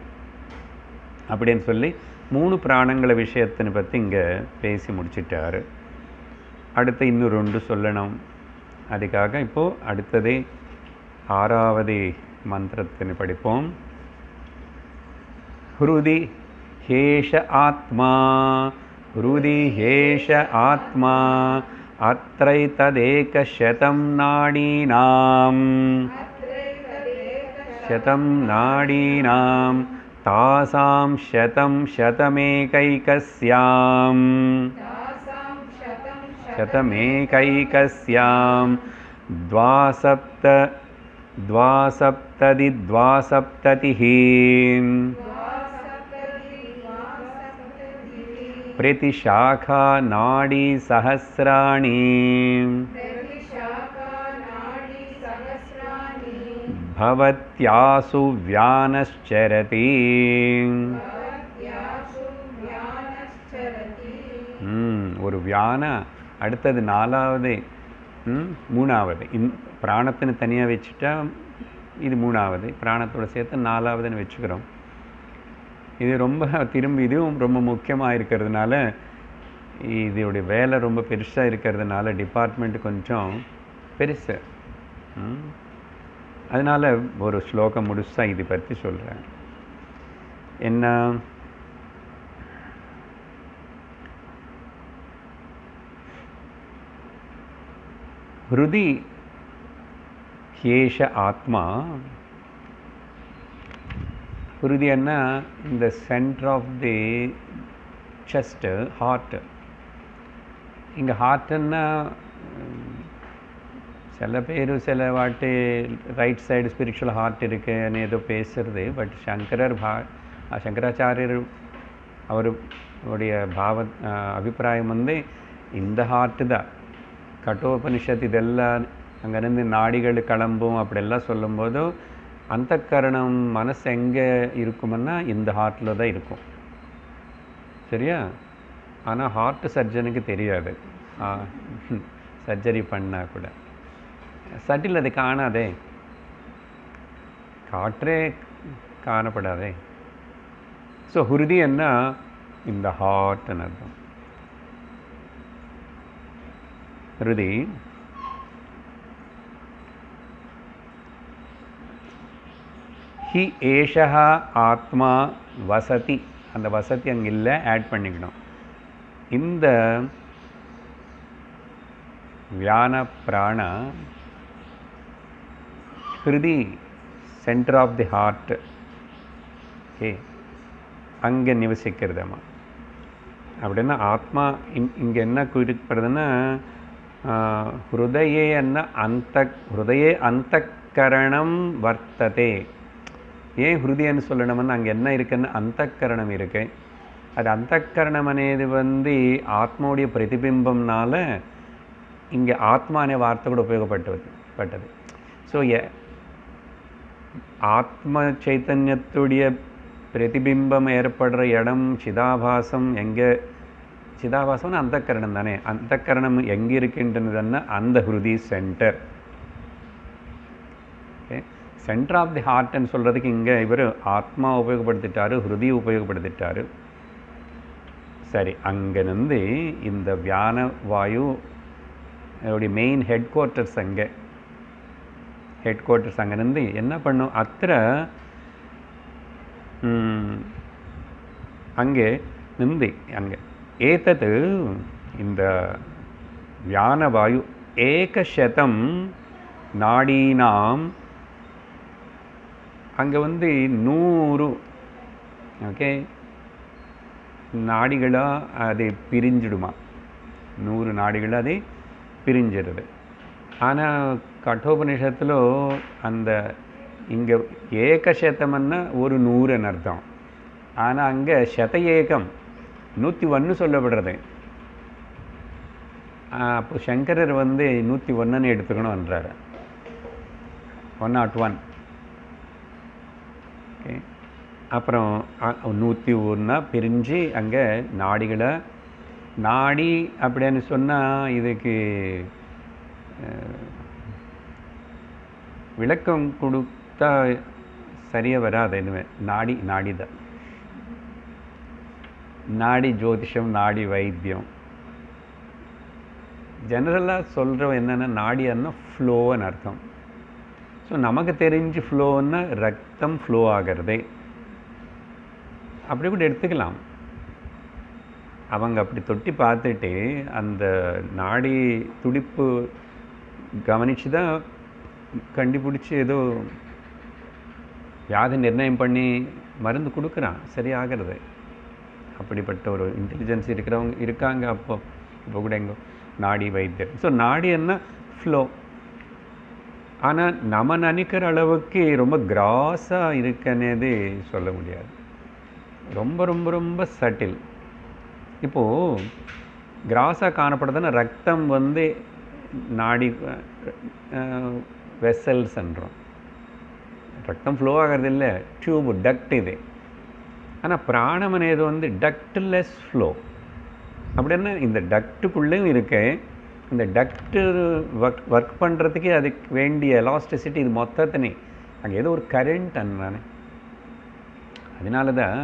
அப்படின்னு சொல்லி 3 பிராணங்கள விஷயத்தினை பற்றி இங்கே பேசி முடிச்சிட்டார். அடுத்து இன்னும் 2 சொல்லணும். அதுக்காக இப்போது அடுத்தது 6வது மந்திரத்தினை படிப்போம். ஹ்ருதி ஹேஷ ஆத்மா, ஹ்ருதி ஹேஷ ஆத்மா அத்ரைததேகசதம் நாடீனாம், சதம் நாடீனாம் தாசாம் சதம் சதமேகைகஸ்யாம், சதமேகைகஸ்யாம் द्वासप्ततिः प्रतिशाखा नाडी सहस्राणि भवत्यासु व्यानश्चरति. ஒரு வியான, அடுத்தது 4வது 3வது. பிராணத்தினை தனியாக வச்சுட்டா இது 3வது, பிராணத்தோடு சேர்த்து 4வதுன்னு வச்சுக்கிறோம். இது ரொம்ப திரும்பி இதுவும் ரொம்ப முக்கியமாக இருக்கிறதுனால, இதோடைய வேலை ரொம்ப பெருசாக இருக்கிறதுனால டிபார்ட்மெண்ட் கொஞ்சம் பெருசு. அதனால் ஒரு ஸ்லோகம் முழுசா இது பற்றி சொல்கிறேன். என்ன? ஹ்ருதி ஹேஷ ஆத்மா. ஹ்ருதின்னா இந்த centre of the chest, heart. இங்கே ஹார்ட்டுன்னா சில பேர் சில வாட்டி ரைட் சைடு ஸ்பிரிச்சுவல் ஹார்ட் இருக்குன்னு ஏதோ பேசுறது. பட் சங்கராச்சாரியர் அவருடைய அபிப்பிராயம் வந்து இந்த ஹார்ட்டு தான். கட்டோபனிஷத் இதெல்லாம் அங்கேருந்து நாடிகள் கிளம்பும் அப்படியெல்லாம் சொல்லும்போது அந்த கரணம் மனசு எங்கே இருக்குமுன்னா இந்த ஹார்ட்டில் தான் இருக்கும். சரியா? ஆனால் ஹார்ட் சர்ஜனுக்கு தெரியாது, சர்ஜரி பண்ணால் கூட. சட்டில் அது காணாதே, காற்றே காணப்படாதே. ஸோ ஹுருதி என்ன? இந்த ஹார்ட்னு அர்த்தம். ஹிருதி ஹி ஏஷா ஆத்மா வசதி. அந்த வசதி அங்கே இல்லை, ஆட் பண்ணிக்கணும். இந்த வியான பிராண ஹிருதி centre of the heart, okay, அங்கே நிவசிக்கிறதம்மா. அப்படின்னா ஆத்மா இங்கே என்ன குறிப்பிடுறதுன்னா ஹிருதயே ஹிருதயே அந்தக்கரணம் வர்த்ததே. ஏன் ஹிருதின்னு சொல்லணும்னா அங்கே என்ன இருக்குன்னு அந்தக்கரணம் இருக்கு. அது அந்தக்கரணம் అనేది வந்து ஆத்மாவுடைய பிரதிபிம்பம்னால இங்கே ஆத்மா அనే வார்த்தை கூட உபயோகப்பட்டது. ஸோ ஆத்ம சைத்தன்யத்துடைய பிரதிபிம்பம் ஏற்படுற இடம் சிதாபாசம். எங்கே சிதாபாசம்னு அந்தக்கரணம் தானே. அந்தக்கரணம் எங்கே இருக்கின்றதுன்னா அந்த ஹிருதி centre. Okay, centre of the ஹார்ட்னு சொல்கிறதுக்கு இங்கே இவர் ஆத்மா உபயோகப்படுத்திட்டாரு, ஹிருதி உபயோகப்படுத்திட்டாரு. சரி, அங்கேருந்து இந்த வியான வாயு அவருடைய மெயின் ஹெட் குவார்ட்டர்ஸ் அங்கேருந்து என்ன பண்ணும்? அத்திர அங்கே நிந்தி அங்கே ஏதது இந்த வியான வாயு ஏகசதம் நாடீனாம். அங்கே வந்து 100 ஓகே நாடிகளாக அது பிரிஞ்சிடுமா. 100 நாடிகள் அது பிரிஞ்சிடுது. ஆனால் கட்டோபனிஷத்தில் அந்த இங்கே ஏகசதம்னா ஒரு 100ன்னு அர்த்தம். ஆனால் அங்கே சதஏகம் 101 சொல்லப்படுறது. அப்போ சங்கரர் வந்து 101ன்னு எடுத்துக்கணும்ன்றார். 101. ஓகே, அப்புறம் 101 பிரிஞ்சு அங்கே நாடிகளை நாடி அப்படின்னு சொன்னால் இதுக்கு விளக்கம் கொடுத்தா சரியாக வராது. இனிமே நாடி தான். நாடி ஜோதிஷம், நாடி வைத்தியம். ஜெனரலாக சொல்கிறவன் என்னென்னா நாடின்னா ஃப்ளோன்னு அர்த்தம். ஸோ நமக்கு தெரிஞ்சு ஃப்ளோன்னா ரத்தம் ஃப்ளோ ஆகிறதே அப்படி கூட எடுத்துக்கலாம். அவங்க அப்படி தொட்டி பார்த்துட்டு அந்த நாடி துடிப்பு கவனித்து தான் கண்டுபிடிச்சி ஏதோ வியாதி நிர்ணயம் பண்ணி மருந்து கொடுக்குறான், சரியாகிறது. அப்படிப்பட்ட ஒரு இன்டெலிஜென்ஸ் இருக்கிறவங்க இருக்காங்க. இப்போ கூட எங்கோ நாடி வைத்தியர். ஸோ நாடி என்ன ஃப்ளோ. ஆனால் நம்ம நினைக்கிற அளவுக்கு ரொம்ப கிராஸாக இருக்குன்னே சொல்ல முடியாது. ரொம்ப ரொம்ப ரொம்ப சட்டில். இப்போது கிராஸாக காணப்படுதுன்னா ரத்தம் வந்து நாடி வெசல்ஸ்ன்றோம். ரத்தம் ஃப்ளோ ஆகிறது இல்லை, டியூப் டக்ட் இது. ஆனால் பிராணம் అనేది வந்து டக்ட்லெஸ் ஃப்ளோ. அப்படின்னா இந்த டக்ட்டுக்குள்ளேயும் இருக்கு. இந்த டக்ட்டு ஒர்க் பண்ணுறதுக்கு அதுக்கு வேண்டிய எலாஸ்டிசிட்டி இது மொத்தத்தினே அங்கே ஏதோ ஒரு கரண்ட் அண்ணானே. அதனால தான்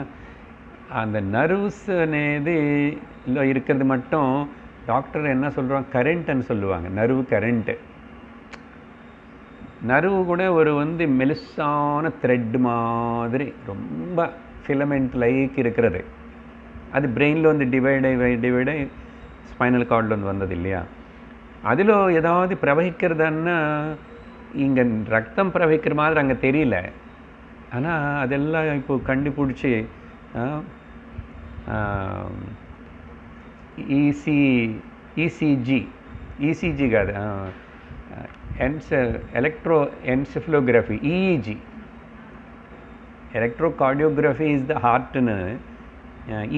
அந்த நர்வ்ஸ் అనేది இருக்கிறது மட்டும் டாக்டர் என்ன சொல்கிறாங்க, கரண்ட்டுன்னு சொல்லுவாங்க. Nerve current. நர்வு கூட ஒரு மெலிசான த்ரெட் மாதிரி ரொம்ப ஃபிலமெண்ட் லைக் இருக்கிறது. அது பிரெயினில் டிவைடை ஸ்பைனல் கார்டில் வந்தது இல்லையா. அதில் ஏதாவது பிரவகிக்கிறதுன்னா இங்கே ரத்தம் பிரவகிக்கிற மாதிரி அங்கே தெரியல. ஆனால் அதெல்லாம் இப்போ கண்டுபிடிச்சி இசிஜி காது electro encephalography, EEG, electrocardiography is the ஹார்ட்னு,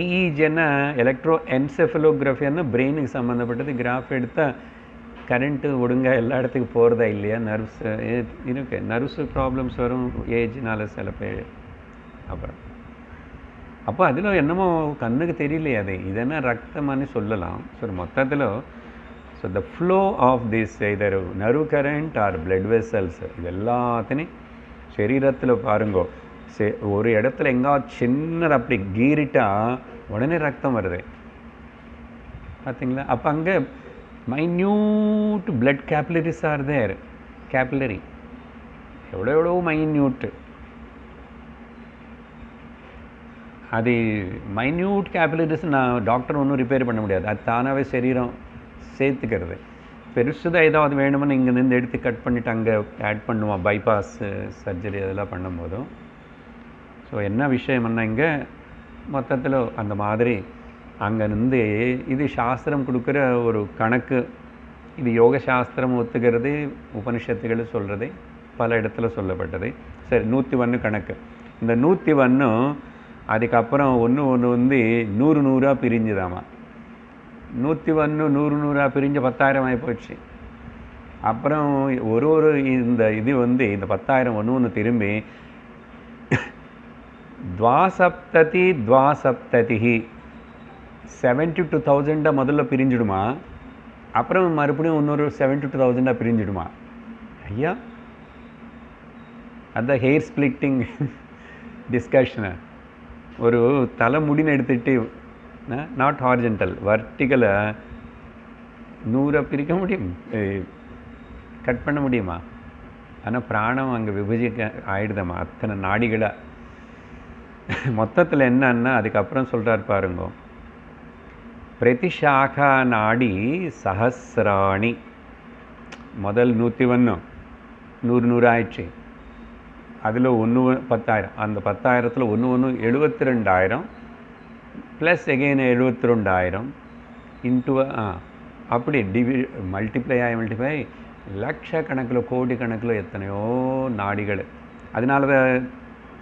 இஇஜின்னா எலக்ட்ரோ என்செஃபலோகிராஃபின்னு பிரெயினுக்கு சம்மந்தப்பட்டது. கிராஃப் எடுத்தால் கரண்ட்டு ஒழுங்காக எல்லா இடத்துக்கு போகிறதா இல்லையா. நர்வ்ஸ் இருக்கு, நர்வ்ஸு ப்ராப்ளம்ஸ் வரும் ஏஜ்னால சில பேர். அப்புறம் அப்போ அதில் என்னமோ கண்ணுக்கு தெரியலையே, அது இதென்ன ரத்தமானு சொல்லலாம். ஸோ மொத்தத்தில் so the flow of this either nerve current or blood vessels இது எல்லாத்தையும் சரீரத்தில் பாருங்கோ. ஒரு இடத்துல எங்காவது சின்னது அப்படி கீறிட்டா உடனே ரத்தம் வருது பார்த்தீங்களா. அப்போ அங்கே minute blood capillaries are there. Capillary எவ்வளோ மைன்யூட்டு. அது மைன்யூட் கேபிலரிஸ் நான் டாக்டர் ஒன்றும் ரிப்பேர் பண்ண முடியாது. அது தானாகவே சரீரம் சேர்த்துக்கிறது. பெருசுதான் ஏதாவது வேணும்னு இங்கேருந்து எடுத்து கட் பண்ணிவிட்டு அங்கே ஆட் பண்ணுவோம். பைபாஸ் சர்ஜரி அதெல்லாம் பண்ணும்போதும். ஸோ என்ன விஷயம்னா இங்கே மொத்தத்தில் அந்த மாதிரி அங்கேருந்து இது சாஸ்திரம் கொடுக்குற ஒரு கணக்கு. இது யோக சாஸ்திரம் ஒத்துக்கிறது, உபனிஷத்துகள் சொல்கிறது, பல இடத்துல சொல்லப்பட்டது. சரி, 101 கணக்கு. இந்த 101 அதுக்கப்புறம் ஒன்று 100 பிரிஞ்சுதாமா. 101 100 பிரிஞ்சு 10,000 ஆகி போச்சு. அப்புறம் ஒரு இந்த இது இந்த 10,000 ஒன்று திரும்பி द्वासप्तति 72,000 முதல்ல பிரிஞ்சிடுமா. அப்புறம் மறுபடியும் இன்னொரு 72,000 பிரிஞ்சிடுமா. ஐயா, அதுதான் ஹெயர் ஸ்பிளிட்டிங் டிஸ்கஷனு. ஒரு தலைமுடின்னு எடுத்துகிட்டு நாட் ஹார்ஜென்டல், வர்டிகலை 100 பிரிக்க முடியும், கட் பண்ண முடியுமா. ஆனால் பிராணம் அங்கே விபஜிக்க ஆயிடுதம்மா அத்தனை நாடிகளை. மொத்தத்தில் என்னன்னா அதுக்கப்புறம் சொல்கிறார் பாருங்க, பிரதிஷாகா நாடி சஹசிராணி. முதல் 101 100 ஆயிடுச்சு. அதில் 10,000. அந்த 10,000த்தில் 72,000 ப்ளஸ் எகெயின் 72,000 இன்ட்டு அப்படி மல்டிப்ளை லட்சக்கணக்கில் கோடி கணக்கில் எத்தனையோ நாடிகள். அதனால தான்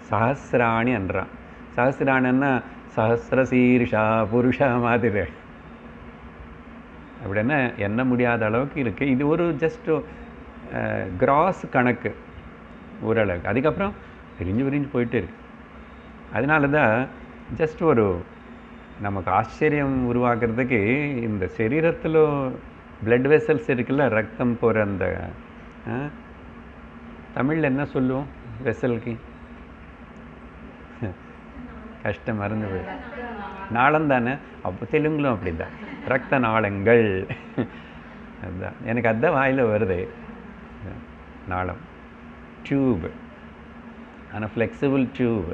சஹசிராணி என்றான். சஹசிராணின்னா சஹசிர சீர்ஷா புருஷா மாதிரி. அப்படின்னா எண்ண முடியாத அளவுக்கு இருக்குது. இது ஒரு ஜஸ்ட் கிராஸ் கணக்கு ஓரளவுக்கு. அதுக்கப்புறம் விரிஞ்சு போயிட்டு இருக்கு. அதனால தான் ஜஸ்ட் ஒரு நமக்கு ஆச்சரியம் உருவாக்குறதுக்கு இந்த சரீரத்தில் பிளட் வெசல்ஸ் இருக்குல்ல, ரத்தம் போகிற அந்த தமிழில் என்ன சொல்லுவோம் வெசலுக்கு? கஷ்டம் மறந்து போய் நாளம் தானே. அப்போ தெலுங்குலும் அப்படி தான், ரத்த நாளங்கள். அதுதான் எனக்கு அதுதான் வாயில் வருது, நாளம். டியூப், ஆனால் ஃப்ளெக்சிபிள் டியூப்.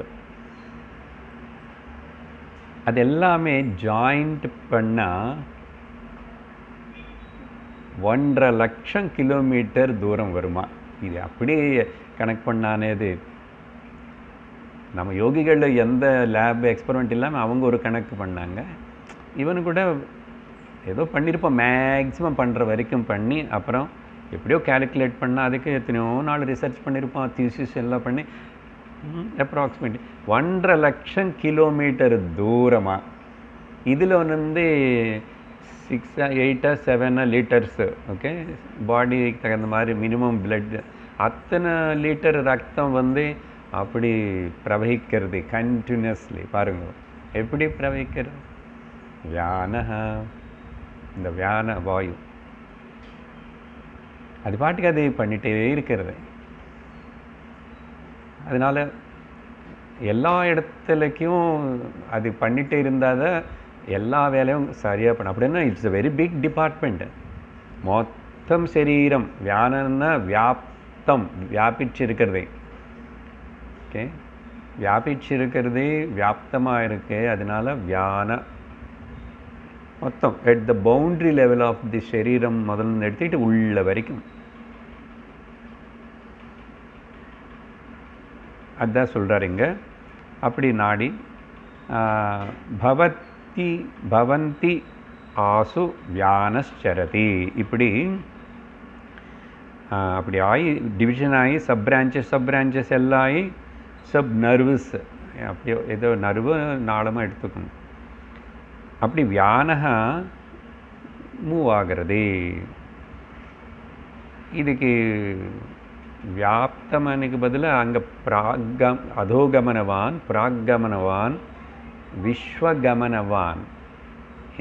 அது எல்லாமே ஜாயிண்ட் பண்ணால் 1.5 லட்சம் கிலோமீட்டர் தூரம் வருமா. இது அப்படியே கனெக்ட் பண்ணானே. இது நம்ம யோகிகளில் எந்த லேப் எக்ஸ்பெரிமெண்ட் இல்லாமல் அவங்க ஒரு கணக்கு பண்ணாங்க. இவனு கூட ஏதோ பண்ணியிருப்போம், மேக்ஸிமம் பண்ணுற வரைக்கும் பண்ணி அப்புறம் எப்படியோ கேல்குலேட் பண்ணால் அதுக்கு எத்தனையோ நாள் ரிசர்ச் பண்ணியிருப்போம், தீசிஸ் எல்லாம் பண்ணி அப்ராக்சிமேட்லி 1.5 லட்சம் கிலோமீட்டர் தூரமாக. இதில் 6 8 7 லிட்டர்ஸு. ஓகே, பாடிக்கு தகுந்த மாதிரி மினிமம் பிளட் அத்தனை லிட்டர் ரத்தம் அப்படி பிரவகிக்கிறது கண்டினியூஸ்லி. பாருங்க எப்படி பிரவகிக்கிறது. இந்த வியான வாயு அது பாட்டுக்கு அது பண்ணிகிட்டே இருக்கிறது. அதனால் எல்லா இடத்துலைக்கும் அது பண்ணிகிட்டே இருந்தால் தான் எல்லா வேலையும் சரியாக பண்ண. அப்படின்னா it's a very big department. மொத்தம் சரீரம் வியானன்னா வியாப்தம், வியாபிச்சிருக்கிறதே. ஓகே, வியாபிச்சிருக்கிறதே வியாப்தமாக இருக்கு. அதனால வியான மொத்தம் at the boundary level of the சரீரம் முதல்ல எடுத்துக்கிட்டு உள்ள வரைக்கும். அதுதான் சொல்கிறார் இங்கே. அப்படி நாடி பவந்தி ஆசு வியானச்சரதி. இப்படி அப்படி ஆகி டிவிஷன் ஆகி சப் பிரான்ச்சஸ் எல்லாம் ஆகி சப் நர்வஸ், அப்படி ஏதோ நர்வு நாளமாக எடுத்துக்கணும். அப்படி வியானக மூவ் ஆகிறது. இதுக்கு வியாப்தமனுக்கு பதிலாக அங்கே அதோகமனவான், பிராக்கமனவான், விஸ்வகமனவான்.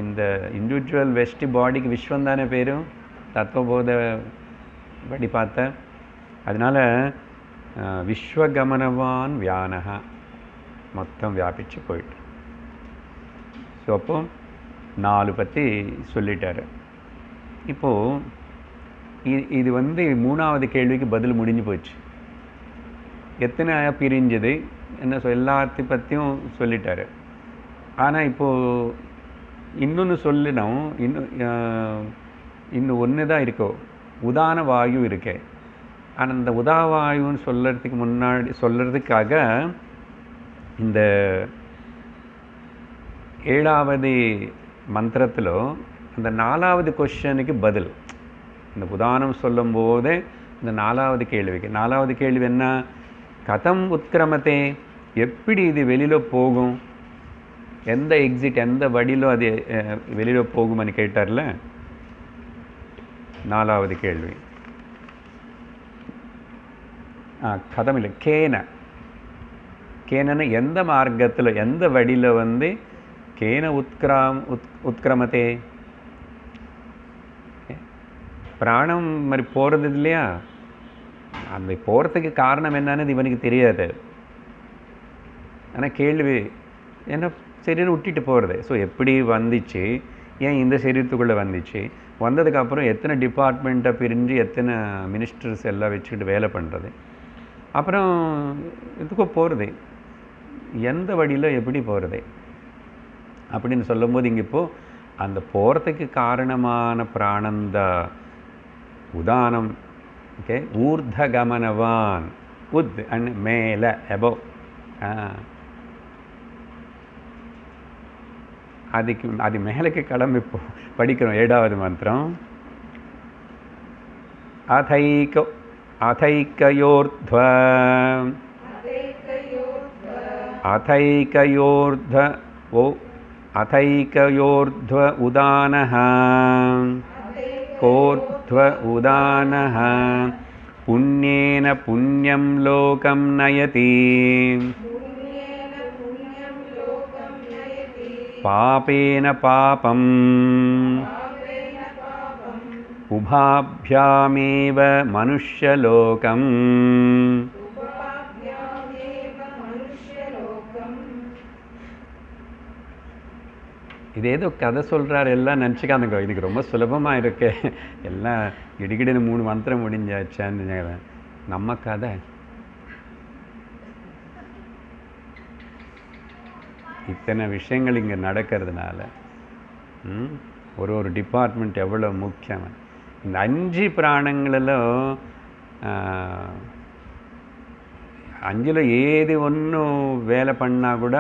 இந்த இண்டிவிஜுவல் வெஸ்ட் பாடிக்கு விஸ்வம் தானே பேரும் தத்துவபோத படி பார்த்த. அதனால் விஸ்வகமனவான் வியானக மொத்தம் வியாபிச்சு போயிட்டு. ஸோ அப்போ 4 பற்றி சொல்லிட்டார். இப்போது இது மூணாவது கேள்விக்கு பதில் முடிஞ்சு போச்சு. எத்தனை பிரிஞ்சது என்ன எல்லாத்தையும் பற்றியும் சொல்லிட்டார். ஆனால் இப்போது இன்னொன்று சொல்லணும். இன்னும் ஒன்று தான் இருக்கோ, உதான வாயு இருக்கே. ஆனால் இந்த உதாவாயுன்னு சொல்கிறதுக்காக இந்த 7வது மந்திரத்தில் அந்த 4வது கொஸ்டனுக்கு பதில், இந்த உதானம் சொல்லும் போதே இந்த 4வது கேள்விக்கு. 4வது கேள்வி என்ன? கதம் உத்கிரமத்தே, எப்படி இது வெளியில் போகும், எந்த எக்ஸிட் எந்த வழியிலோ அது வெளியில் போகும்னு கேட்டார்ல. 4வது கேள்வி கதம் இல்லை, கேனன்னு எந்த மார்க்கத்தில் எந்த வழியில் கேன உத்கிரமத்தே, பிராணம் மாதிரி போகிறது இல்லையா, அந்த போகிறதுக்கு காரணம் என்னன்னு இவனுக்கு தெரியாது. ஆனால் கேள்வி என்ன, சரீரம் விட்டுட்டு போகிறது. ஸோ எப்படி வந்துச்சு, ஏன் இந்த சரீரத்துக்குள்ளே வந்துச்சு, வந்ததுக்கப்புறம் எத்தனை டிபார்ட்மெண்ட்டை பிரிஞ்சு எத்தனை மினிஸ்டர்ஸ் எல்லாம் வச்சுக்கிட்டு வேலை பண்ணுறது, அப்புறம் எதுக்கோ போகிறது, எந்த வழியில் எப்படி போகிறது அப்படின்னு சொல்லும்போது இங்கே இப்போது அந்த போகிறதுக்கு காரணமான பிராணந்த உதானம். ஓகே, ஊர்தகமனவான், உத் அண்ட் மேலே எபோ, அது மேலுக்கு கிளம்பி படிக்கிறோம். 7வது மந்திரம் अथैकयोर्ध्व उदानः कोर्ध्व उदानः पुण्येन पुण्यं लोकं नयति पापेन पापम् उभाभ्यामेव मनुष्यलोकम्. இது ஏதோ கதை சொல்கிறார் எல்லாம் நினச்சிக்காதுங்க. இதுக்கு ரொம்ப சுலபமாக இருக்கு, எல்லாம் இடிக்கிடுன்னு 3 மந்திரம் முடிஞ்சாச்சான்னு. நம்ம கதை இத்தனை விஷயங்கள் இங்கே நடக்கிறதுனால ஒரு டிபார்ட்மெண்ட் எவ்வளோ முக்கியம். இந்த 5 பிராணங்களிலும் 5ல் ஏது ஒன்றும் வேலை பண்ணால் கூட,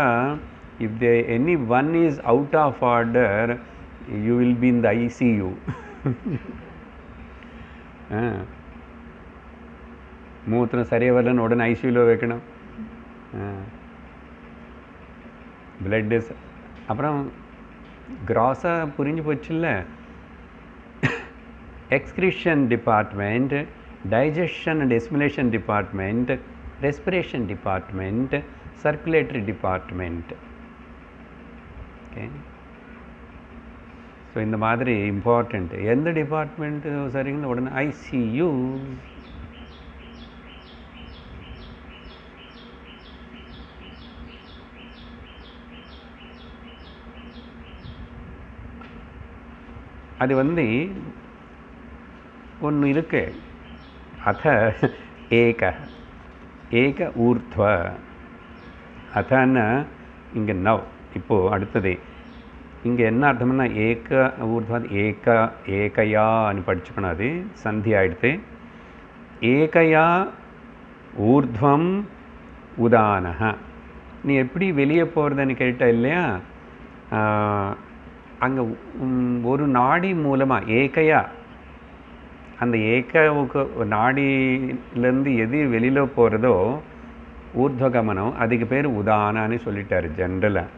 if any one is out of order, you will be in the ICU. மூத்திரம் சரியாக வரலன்னு உடனே ஐசியூவில் வைக்கணும். பிளட் அப்புறம் கிராஸாக புரிஞ்சு போச்சுல்ல. Excretion department, digestion and assimilation department, respiration department, circulatory department. Okay, so இந்த மாதிரி இம்பார்ட்டண்ட். எந்த டிபார்ட்மெண்ட்டு சரிங்கன்னு உடனே ஐசியூ. அது வந்து ஒன்று இருக்கு. அத ஏக ஏக ஊர்த்வ அதன்னா இங்கே நவ். இப்போது அடுத்தது இங்கே என்ன அர்த்தம்னா ஏக ஊர்த்வ ஏக ஏகையான்னு படிச்சுக்கணும். அது சந்தி ஆயிடுத்து. ஏகையா ஊர்த்வம் உதானஹ. நீ எப்படி வெளியே போகிறதுன்னு கேட்ட இல்லையா, அங்கே ஒரு நாடி மூலமாக ஏகையா அந்த ஏகவுக்கு நாடியிலேருந்து எது வெளியில் போகிறதோ ஊர்த்வகமனம், அதுக்கு பேர் உதானான்னு சொல்லிட்டார் ஜென்ரலாக.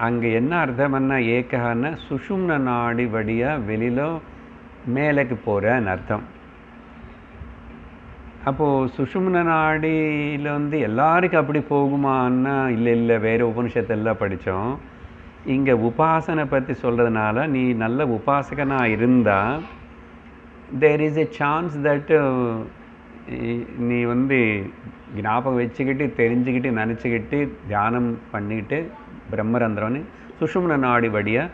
அங்கே என்ன அர்த்தம்னா ஏகன்னா சுஷும்ன நாடி வழியாக வெளியில் மேலேக்கு போகிறன்னு அர்த்தம். அப்போது சுஷும்ன நாடியில் வந்து எல்லாருக்கும் அப்படி போகுமான்னா இல்லை, வேறு உபனிஷத்தெல்லாம் படித்தோம். இங்கே உபாசனை பற்றி சொல்கிறதுனால நீ நல்ல உபாசகனாக இருந்தால் there is a chance that நீ வந்து ஞாபகம் வச்சுக்கிட்டு தெரிஞ்சுக்கிட்டு நினச்சிக்கிட்டு தியானம் பண்ணிக்கிட்டு பிரம்மரந்திரம்னு சுஷும்ன நாடி வழியாக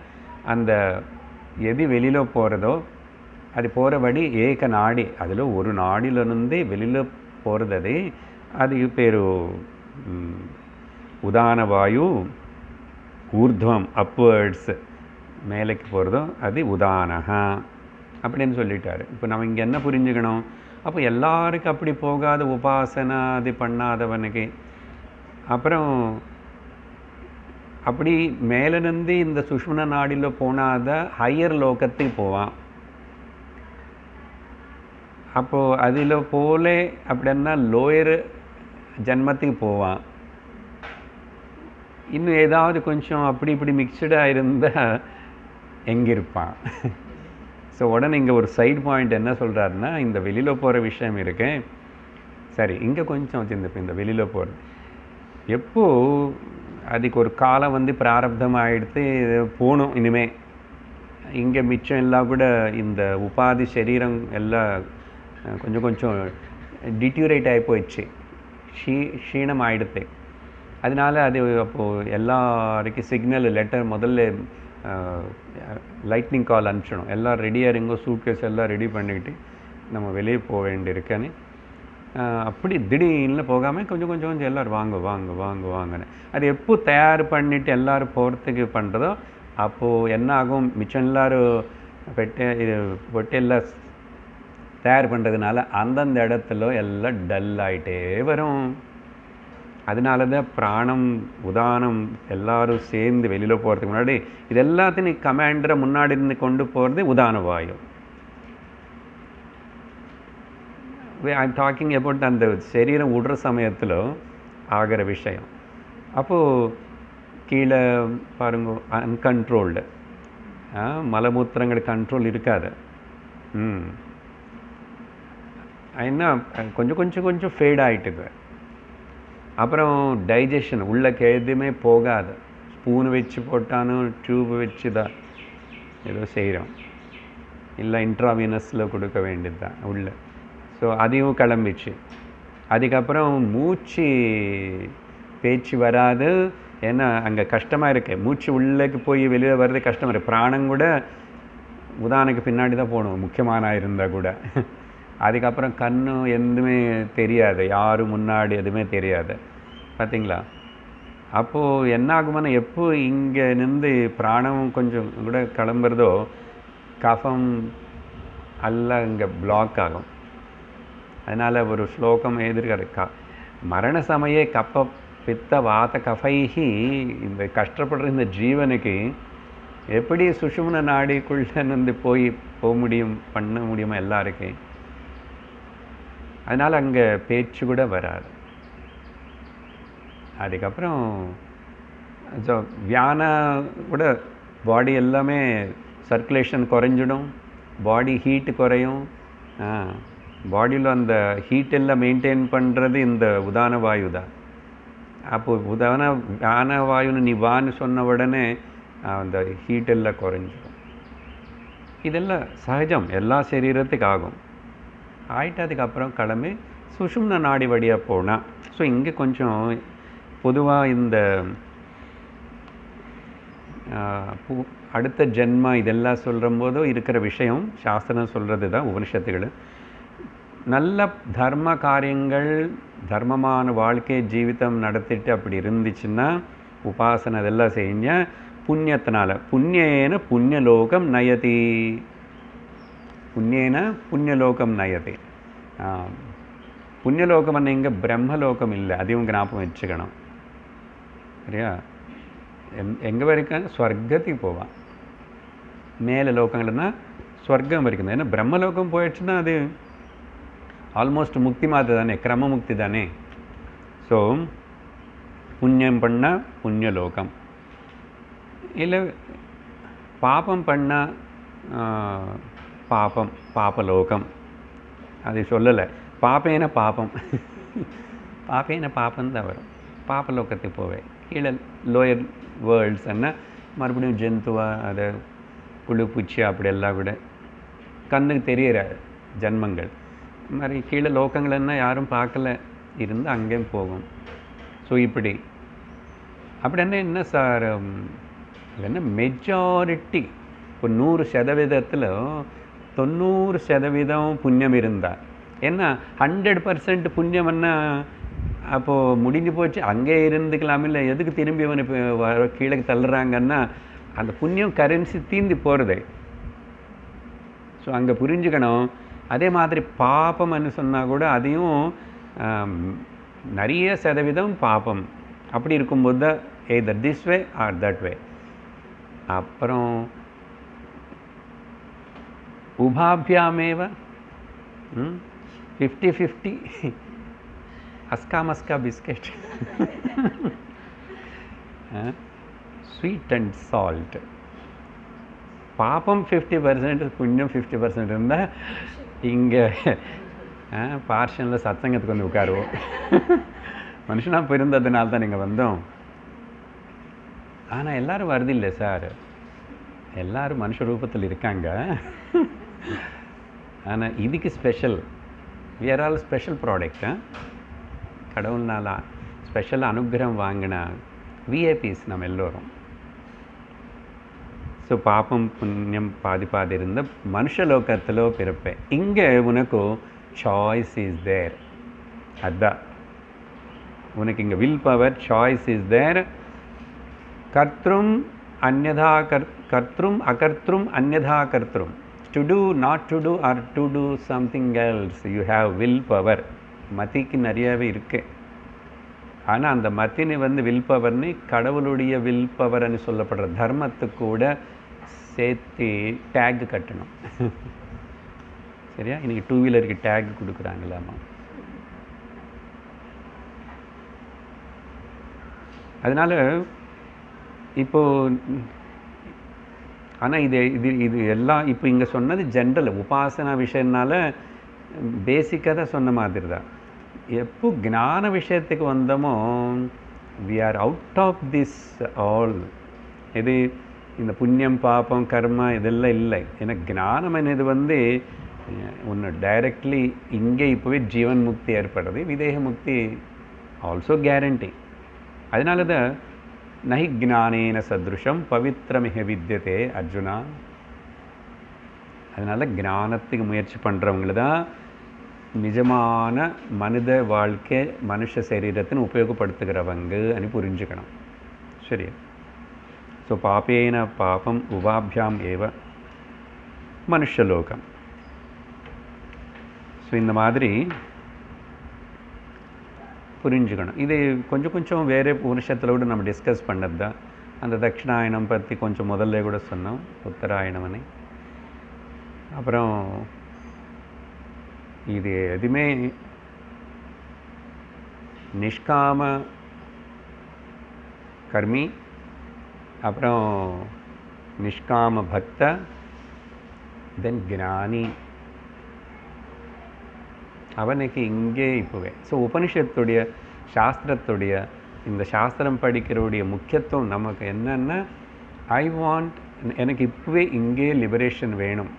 அந்த எது வெளியில் போகிறதோ அது போகிற வழி ஏக நாடி, அதில் ஒரு நாடியிலிருந்து வெளியில் போகிறது அது பேர் உதான வாயு. ஊர்த்வம் அப்வர்ட்ஸ் மேலேக்கு போகிறதோ அது உதானஹா அப்படின்னு சொல்லிட்டார். இப்போ நம்ம இங்கே என்ன புரிஞ்சுக்கணும், அப்போ எல்லாருக்கும் அப்படி போகாத உபாசனை அது பண்ணாதவனுக்கு அப்புறம் அப்படி மேலிருந்து இந்த சுஷ்மன நாடியில் போனாத ஹையர் லோகத்துக்கு போவான். அப்போது அதில் போல அப்படின்னா லோயர் ஜன்மத்துக்கு போவான். இன்னும் ஏதாவது கொஞ்சம் அப்படி இப்படி மிக்சடாக இருந்தால் எங்கே இருப்பான்? ஸோ உடனே இங்கே ஒரு சைடு பாயிண்ட் என்ன சொல்கிறாருன்னா, இந்த வெளியில் போகிற விஷயம் இருக்கு சரி, இங்கே கொஞ்சம் இந்த வெளியில் போகிறது எப்போது அதுக்கு ஒரு காலம் வந்து பிராரப்தம் ஆகிடுத்து போகணும். இனிமேல் இங்கே மிச்சம் எல்லாம் கூட இந்த உபாதி சரீரம் எல்லாம் கொஞ்சம் கொஞ்சம் டிட்யூரேட் ஆகி போயிடுச்சு, க்ஷீணம் ஆகிடுது. அதனால அது அப்போது எல்லாருக்கும் சிக்னல் லெட்டர் முதல்ல லைட்னிங் கால் அனுப்பிச்சிடும். எல்லாம் ரெடியாக இருங்கோ, சூட்கேஸ் எல்லாம் ரெடி பண்ணிக்கிட்டு நம்ம வெளியே போக வேண்டியிருக்கேன்னு. அப்படி திடீர்னு போகாமல் கொஞ்சம் கொஞ்சம் எல்லோரும் வாங்கன்னு அது எப்போ தயார் பண்ணிவிட்டு எல்லோரும் போகிறதுக்கு பண்ணுறதோ அப்போது என்ன ஆகும், மிச்சம் எல்லோரும் பொட்டெல்லாம் தயார் பண்ணுறதுனால அந்தந்த இடத்துல எல்லாம் டல் ஆகிட்டே வரும். அதனால தான் பிராணம் உதானம் எல்லோரும் சேர்ந்து வெளியில் போகிறதுக்கு முன்னாடி இது எல்லாத்தையும் கமாண்டரை முன்னாடி இருந்து கொண்டு போகிறது உதான வாயு. ஐம் டாக்கிங் அபவுட் அந்த சரீரம் விடுற சமயத்தில் ஆகிற விஷயம். அப்போது கீழே பாருங்க அன்கண்ட்ரோல்டு மலமூத்திரங்கள் கண்ட்ரோல் இருக்காது. என்ன கொஞ்சம் ஃபேட் ஆகிட்டுது. அப்புறம் டைஜஷன் உள்ளக்கு எதுவுமே போகாது. ஸ்பூன் வச்சு போட்டாலும் டியூப் வச்சு தான் ஏதோ செய்கிறோம், இல்லை இன்ட்ராவீனஸில் கொடுக்க வேண்டியது தான் உள்ள. ஸோ அதையும் கிளம்பிச்சு. அதுக்கப்புறம் மூச்சு பேச்சு வராது. ஏன்னா அங்கே கஷ்டமாக இருக்கு, மூச்சு உள்ளக்கு போய் வெளியே வர்றது கஷ்டமாக இருக்குது. பிராணம் கூட உதானுக்கு பின்னாடி தான் போகணும் முக்கியமான இருந்தால் கூட. அதுக்கப்புறம் கண்ணு எதுவுமே தெரியாது, யாரும் முன்னாடி எதுவுமே தெரியாது. பார்த்தீங்களா? அப்போது என்ன ஆகுமானா எப்போ இங்கே நின்று பிராணம் கொஞ்சம் கூட கிளம்புறதோ கஃபம் எல்லாம் இங்கே பிளாக் ஆகும். அதனால் ஒரு ஸ்லோகம் எதிர்க்க மரண சமயே கப்ப பித்த வாத கஃபைஹி, இந்த கஷ்டப்படுற இந்த ஜீவனுக்கு எப்படி சுஷும்ன நாடிக்குள்ளே நின்று போக முடியும், பண்ண முடியுமா எல்லாருக்கும்? அதனால் அங்கே பேச்சு கூட வராது. அதுக்கப்புறம் ஸோ வியான கூட பாடி எல்லாமே சர்க்குலேஷன் குறைஞ்சிடும், பாடி ஹீட்டு குறையும். பாடியில் அந்த ஹீட் எல்லாம் மெயின்டைன் பண்ணுறது இந்த உதான வாயு தான். அப்போது வியான வாயுன்னு நீ வான்னு சொன்ன உடனே அந்த ஹீட் எல்லாம் குறைஞ்சிடும். இதெல்லாம் சகஜம், எல்லா சரீரத்துக்கு ஆகும். ஆகிட்டு அதுக்கப்புறம் கிளம்பி சுஷும்ன நாடி வழியாக போனால். ஸோ இங்கே கொஞ்சம் பொதுவாக இந்த அடுத்த ஜென்மா இதெல்லாம் சொல்லும்போதோ இருக்கிற விஷயம் சாஸ்திரம் சொல்கிறது தான் உபனிஷத்துகள். நல்ல தர்ம காரியங்கள், தர்மமான வாழ்க்கை ஜீவிதம் நடத்திட்டு அப்படி இருந்துச்சுன்னா உபாசனை அதெல்லாம் செஞ்ச புண்ணியத்தினால, புண்ணியேன புண்ணியலோகம் நயதி, புண்ணியேன புண்ணியலோகம் நயதி. புண்ணியலோகம் என்ன, இங்கே பிரம்மலோகம் இல்லை, அதையும் ஞாபகம் வச்சுக்கணும். சரியா? எங்கே வரைக்கும் ஸ்வர்க்கத்துக்கு போவான், மேலே லோகங்கள்னா ஸ்வர்க்கம் வரைக்கும். ஏன்னா பிரம்மலோகம் போயிடுச்சுன்னா அது ஆல்மோஸ்ட் முக்தி மாதிரி தானே, கிரம முக்தி தானே. ஸோ புண்ணியம் பண்ணால் புண்ணியலோகம், இல்லை பாபம் பண்ணால் பாபம் பாபலோகம். அது சொல்லலை, பாப்பேன பாபம் பாப்பேன பாப்பம் தான் வரும். பாபலோகத்துக்கு போவேன். கீழே லோயர் வேர்ல்ட்ஸ் என்ன மறுபடியும் ஜந்துவா, அதை புழு பூச்சி அப்படியெல்லாம் கூட கண்ணுக்கு தெரிகிற ஜன்மங்கள் மாதிரி கீழே லோகங்கள் என்ன யாரும் பார்க்கல இருந்து அங்கேயும் போகும். ஸோ இப்படி அப்படின்னா என்ன சார், என்ன மெஜாரிட்டி ஒரு 100% 90% புண்ணியம் இருந்தால் என்ன 100% புண்ணியம்னா அப்போது முடிஞ்சு போச்சு, அங்கே இருந்துக்கலாம். இல்லை எதுக்கு திரும்பி அவனை கீழே தள்ளுறாங்கன்னா அந்த புண்ணியம் கரன்சி தீந்து போகிறதே. ஸோ அங்கே புரிஞ்சுக்கணும். அதே மாதிரி பாபம்னு சொன்னால் கூட அதையும் நிறைய சதவீதம் பாபம். அப்படி இருக்கும்போது தான் either this way or that way. அப்புறம் உபாபியாமேவ 50-50 அஸ்கா மஸ்கா பிஸ்கெட் ஸ்வீட் அண்ட் சால்ட். பாப்பம் 50%, புண்ணியம் 50% இருந்தால் இங்கே பார்ஷனில் சத்சங்கத்துக்கு வந்து உட்காருவோம். மனுஷனாக பிறந்ததுனால தான் நீங்கள் வந்தோம். ஆனால் எல்லோரும் வருதில்லை சார், எல்லோரும் மனுஷ ரூபத்தில் இருக்காங்க. ஆனால் இதுக்கு special, we are all special product. கடவுள்னால ஸ்பெஷல் அனுகிரகம் வாங்கின விஐபிஸ் நம்ம எல்லோரும். ஸோ பாப்பம் புண்ணியம் பாதி பாதி இருந்த மனுஷலோகத்தில் பிறப்பேன். இங்கே உனக்கு சாய்ஸ் இஸ் தேர். அதுதான் உனக்கு இங்கே will power, choice is there. கர்த்ரும் அந்யதா கர்த்ரும் அகர்த்ரும் அந்யதா கர்த்ரும், to do not to do or to do something else. You have will power. மதிக்கு நிறையாவே இருக்குது. ஆனால் அந்த மத்தினை வந்து வில் பவர்னு கடவுளுடைய வில் பவர்னு சொல்லப்படுற தர்மத்துக்கு கூட சேர்த்து டேக் கட்டணும். சரியா? இன்றைக்கி 2 வீலருக்கு டேக் கொடுக்குறாங்களாமா. அதனால் இப்போது ஆனால் இது இது இது எல்லாம் இப்போ இங்கே சொன்னது ஜென்ரல் உபாசனா விஷயம்னால பேசிக்காக தான் சொன்ன மாதிரி தான். எப்போ ஞான விஷயத்துக்கு வந்தோமோ we are out of this all. இது இந்த புண்ணியம் பாப்பம் கர்மா இதெல்லாம் இல்லை. ஏன்னா ஞானம் என்னது வந்து ஒன்று டைரக்ட்லி இங்கே இப்போவே ஜீவன் முக்தி ஏற்படுறது, விதேக முக்தி ஆல்சோ கேரண்டி. அதனால தான் நஹி ஜானேன சத்ருஷம் பவித்திரமிக வித்தியதே அர்ஜுனா. அதனால் ஞானத்துக்கு முயற்சி பண்ணுறவங்கள தான் நிஜமான மனித வாழ்க்கை மனுஷ சரீரத்தின் உபயோகப்படுத்துகிறவங்க అని புரிஞ்சுக்கணும். சரி? ஸோ பாப்பேன பாபம் உபாபியாம் ஏவ மனுஷலோகம். ஸோ இந்த மாதிரி புரிஞ்சுக்கணும். இது கொஞ்சம் கொஞ்சம் வேறு உபனிஷத்தில் கூட நம்ம டிஸ்கஸ் பண்ணது தான். அந்த தட்சிணாயனம் பற்றி கொஞ்சம் முதல்ல கூட சொன்னோம், உத்தராயணமனை. அப்புறம் இது எதுவுமே நிஷ்காம கர்மி, அப்புறம் நிஷ்காம பக்த, தென் ஞானி, அவனுக்கு இங்கே இப்போவே. ஸோ உபனிஷத்துடைய சாஸ்திரத்துடைய இந்த சாஸ்திரம் படிக்கிறவுடைய முக்கியத்துவம் நமக்கு என்னென்னா, ஐ வாண்ட், எனக்கு இப்போவே இங்கே லிபரேஷன் வேணும்.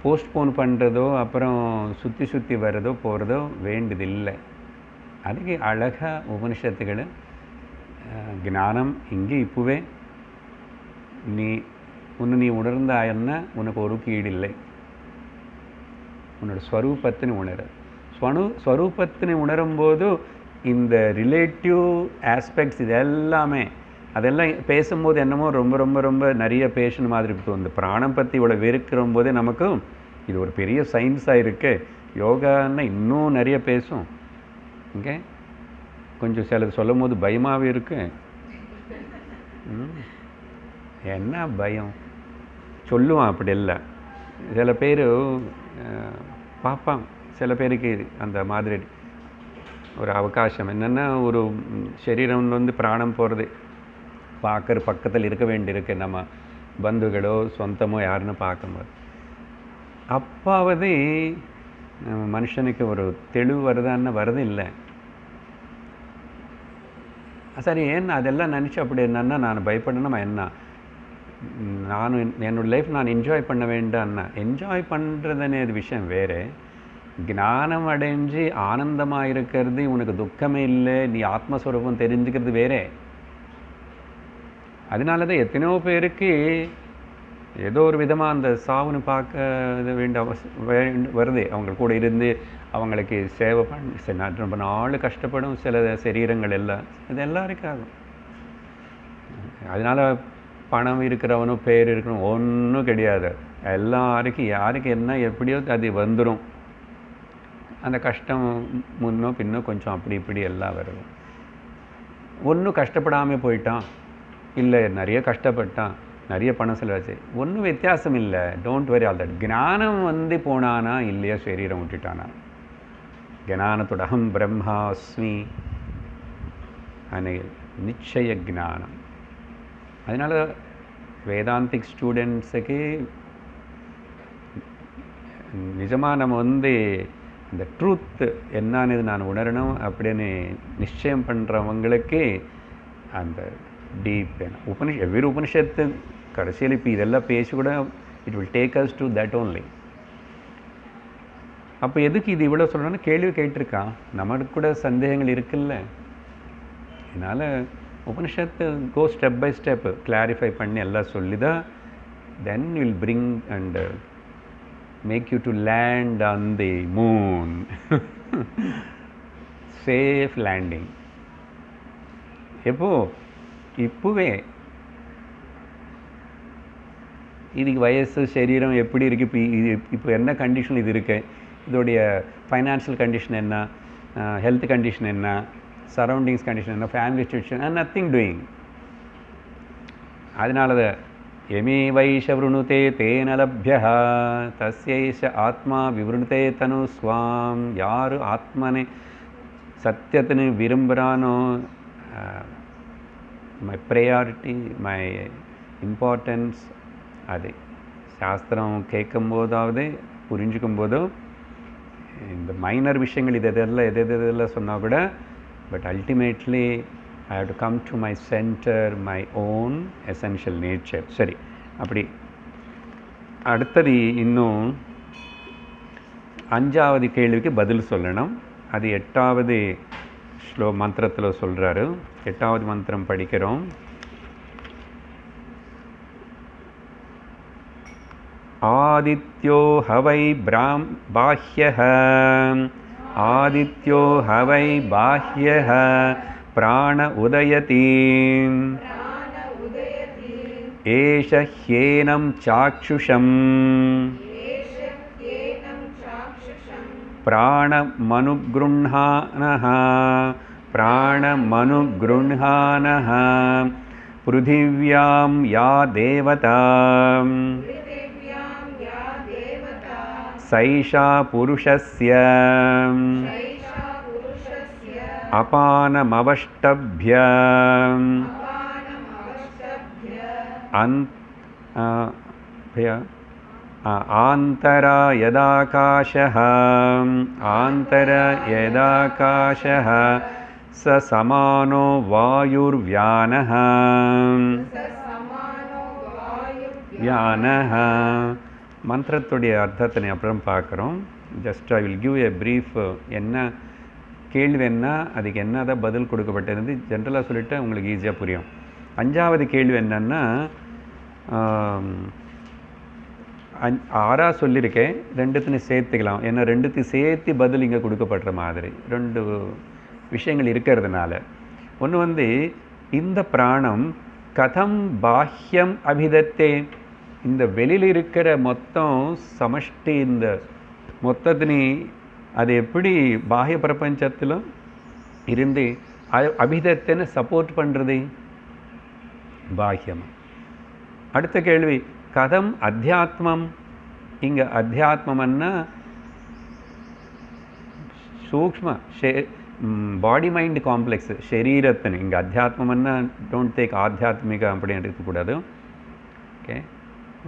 போஸ்ட்போன் பண்ணுறதோ அப்புறம் சுற்றி சுற்றி வர்றதோ போகிறதோ வேண்டியதில்லை. அதுக்கு அழகாக உபனிஷத்துகள் ஞானம் இங்கே இப்போவே நீ உணர்ந்தாயன்னா உனக்கு ஒரு கீடு இல்லை. உன்னோட ஸ்வரூபத்தினை உணர. ஸ்வரூபத்தினை உணரும்போது இந்த ரிலேட்டிவ் ஆஸ்பெக்ட்ஸ் இது எல்லாமே அதெல்லாம் பேசும்போது என்னமோ ரொம்ப ரொம்ப ரொம்ப நிறைய பேஷன் மாதிரி தோணுது. பிராணம் பற்றி இவ்வளோ வெறுக்கிற போதே நமக்கு இது ஒரு பெரிய சயின்ஸாக இருக்குது. யோகான்னா இன்னும் நிறைய பேசும். ஓகே, கொஞ்சம் சிலது சொல்லும் போது பயமாகவே இருக்கு. என்ன பயம் சொல்லுவான் அப்படி இல்லை. சில பேர் பார்ப்பான், சில பேருக்கு அந்த மாதிரி ஒரு அவகாசம் என்னென்னா ஒரு சரீரம் வந்து பிராணம் போகிறது பார்க்குற பக்கத்தில் இருக்க வேண்டியிருக்கு. நம்ம பந்துகளோ சொந்தமோ யாருன்னு பார்க்கும்போது அப்பாவது மனுஷனுக்கு ஒரு தெளிவு வருதான்னு வருது இல்லை. சரி, ஏன்னா அதெல்லாம் நினச்சி அப்படி என்னன்னா நான் பயப்படணுமா என்ன? என்னோட லைஃப் நான் என்ஜாய் பண்ண வேண்டாம்னா என்ஜாய் பண்ணுறதுனே அது விஷயம் வேறு. ஞானம் அடைஞ்சு ஆனந்தமாக இருக்கிறது, உனக்கு துக்கமே இல்லை, நீ ஆத்மஸ்வரூபம் தெரிஞ்சுக்கிறது வேறே. அதனால தான் எத்தனையோ பேருக்கு ஏதோ ஒரு விதமாக அந்த சாவுன்னு பார்க்க வருது. அவங்க கூட இருந்து அவங்களுக்கு சேவை பண்ணி ரொம்ப நாள் கஷ்டப்படும் சில சரீரங்கள் எல்லாம். இது எல்லாருக்கும் ஆகும். அதனால் பணம் இருக்கிறவனும் பேர் இருக்கணும் ஒன்றும் கிடையாது. எல்லாருக்கும் யாருக்கு என்ன எப்படியோ அது வந்துடும். அந்த கஷ்டம் முன்னோ பின்னோ கொஞ்சம் அப்படி இப்படி எல்லாம் வருது. ஒன்றும் கஷ்டப்படாமல் போயிட்டான், இல்லை நிறைய கஷ்டப்பட்டான், நிறைய பணம் செலவாச்சு, ஒன்றும் வித்தியாசம் இல்லை. Don't worry all that. ஞானம் வந்து போனானா இல்லையா சரீரம் விட்டுட்டானா? ஞானத்தோட அகம் பிரம்மாஸ்மி நிச்சய ஞானம். அதனால் வேதாந்திக் ஸ்டூடெண்ட்ஸுக்கு நிஜமாக நம்ம வந்து இந்த ட்ரூத் என்னன்னு நான் உணரணும் அப்படின்னு நிச்சயம் பண்ணுறவங்களுக்கு அந்த டீப் எவ்ரி உபனிஷத்து கடைசியில் இப்போ இதெல்லாம் பேசி கூட it will take us to that only. அப்போ எதுக்கு இது இவ்வளோ சொல்லணும்னு கேள்வி கேட்டிருக்கான். நமக்கு கூட சந்தேகங்கள் இருக்குல்ல. அதனால் Upanishad go step by step clarify பண்ணி எல்லாம் சொல்லி தான் then will bring and make you to land on the moon. Safe landing. இப்போவே இதுக்கு வயசு சரீரம் எப்படி இருக்குது, இப்போ என்ன கண்டிஷன் இது இருக்குது, இதோடைய ஃபைனான்ஷியல் கண்டிஷன் என்ன, ஹெல்த் கண்டிஷன் என்ன, சரௌண்டிங்ஸ் கண்டிஷன் என்ன, ஃபேமிலி சிச்சுவேஷன், நத்திங் டூயிங். அதனால தான் எமே வைஷ விருணுதே தேன லப்ய தஸ்யைஷ ஆத்மா விவருணுதே தனு ஸ்வாம். யார் ஆத்மனை சத்தியத்தின்னு விரும்புகிறானோ, மை ப்ரையாரிட்டி, மை இம்பார்ட்டன்ஸ், அது சாஸ்திரம் கேட்கும்போதாவது புரிஞ்சுக்கும் போதோ இந்த மைனர் விஷயங்கள் எதெல்லாம் சொன்னால் கூட, but ultimately I have to come to my center, my own essential nature. சரி, அப்படி அடுத்தது இன்னும் 5வது கேள்விக்கு பதில் சொல்லணும். அது 8வது மந்திரத்தில் சொல்கிறாரு. 8வது மந்திரம் படிக்கிறோம். ஆதித்யோ ஹவை பாஹ்யஹ ஆதித்யோ ஹவை பாஹ்யஹ பிராண உதயதி ஏஷ ஹ்யேனம் சாக்ஷுஷம் பிராணமனுக்ருண்ணானஹ பிராணமனுக்ருண்ணானஹ பிருதிவ்யாம் யா தேவதா சைஷா புருஷஸ்ய அபானமவஷ்டப்ய ஆந்தரா யதாகாஷः ச சமானோ வாயுர்வ்யானः வியானः. மந்திரத்துடைய அர்த்தத்தை அப்புறம் பார்க்குறோம். Just I will give a brief. என்ன கேள்வி என்ன, அதுக்கு என்னதான் பதில் கொடுக்கப்பட்டது ஜென்ரலாக சொல்லிவிட்டு உங்களுக்கு ஈஸியாக புரியும். 5வது கேள்வி என்னென்னா, ஆறாக சொல்லியிருக்கேன், ரெண்டுத்தையும் சேர்த்துக்கலாம். ஏன்னா ரெண்டுத்தையும் சேர்த்து பதில் இங்கே கொடுக்கப்படுற மாதிரி ரெண்டு விஷயங்கள் இருக்கிறதுனால. ஒன்று வந்து இந்த பிராணம் கதம் பாஹ்யம் அபிதத்தே, இந்த வெளியில் இருக்கிற மொத்தம் சமஷ்டி இந்த மொத்தத்தினி அது எப்படி பாஹ்ய பிரபஞ்சத்திலும் இருந்து அபிதத்தைன்னு சப்போர்ட் பண்ணுறது பாஹ்யம். அடுத்த கேள்வி, கதம் அத்தியாத்மம், இங்கே அத்தியாத்மம்னா சூக்ஷ்ம பாடி மைண்ட் காம்ப்ளெக்ஸ் ಶರೀರത്തിന് இங்கே அத்தியாத்மம்னா டோன்ட் டேக் ஆத்தியாத்மிக அப்படி எடுக்கக்கூடாது. ఓకే,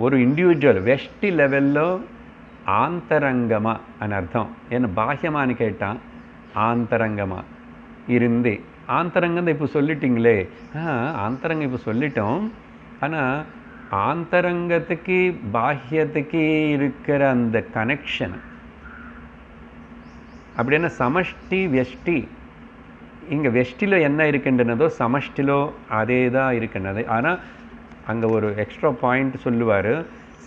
ஒரு ఇండివిజువల్ వెష్టి లెవెల్లో ஆந்தரங்கமா అని అర్థం. ஏன்னா பாஹ்யமானு கேட்டால் ஆந்தரங்கமா இருந்து, ஆந்தரங்கம் இப்போ சொல்லிட்டீங்களே, ஆந்தரங்கம் இப்போ சொல்லிட்டோம். ஆனால் ஆந்தரங்கத்துக்கு பாஹ்யத்துக்கு இருக்கிற அந்த கனெக்ஷன் அப்படின்னா சமஷ்டி வெஷ்டி, இங்கே வெஷ்டியில் என்ன இருக்கின்றனதோ சமஷ்டிலோ அதே தான் இருக்கின்றது. ஆனால் அங்கே ஒரு எக்ஸ்ட்ரா பாயிண்ட் சொல்லுவார்,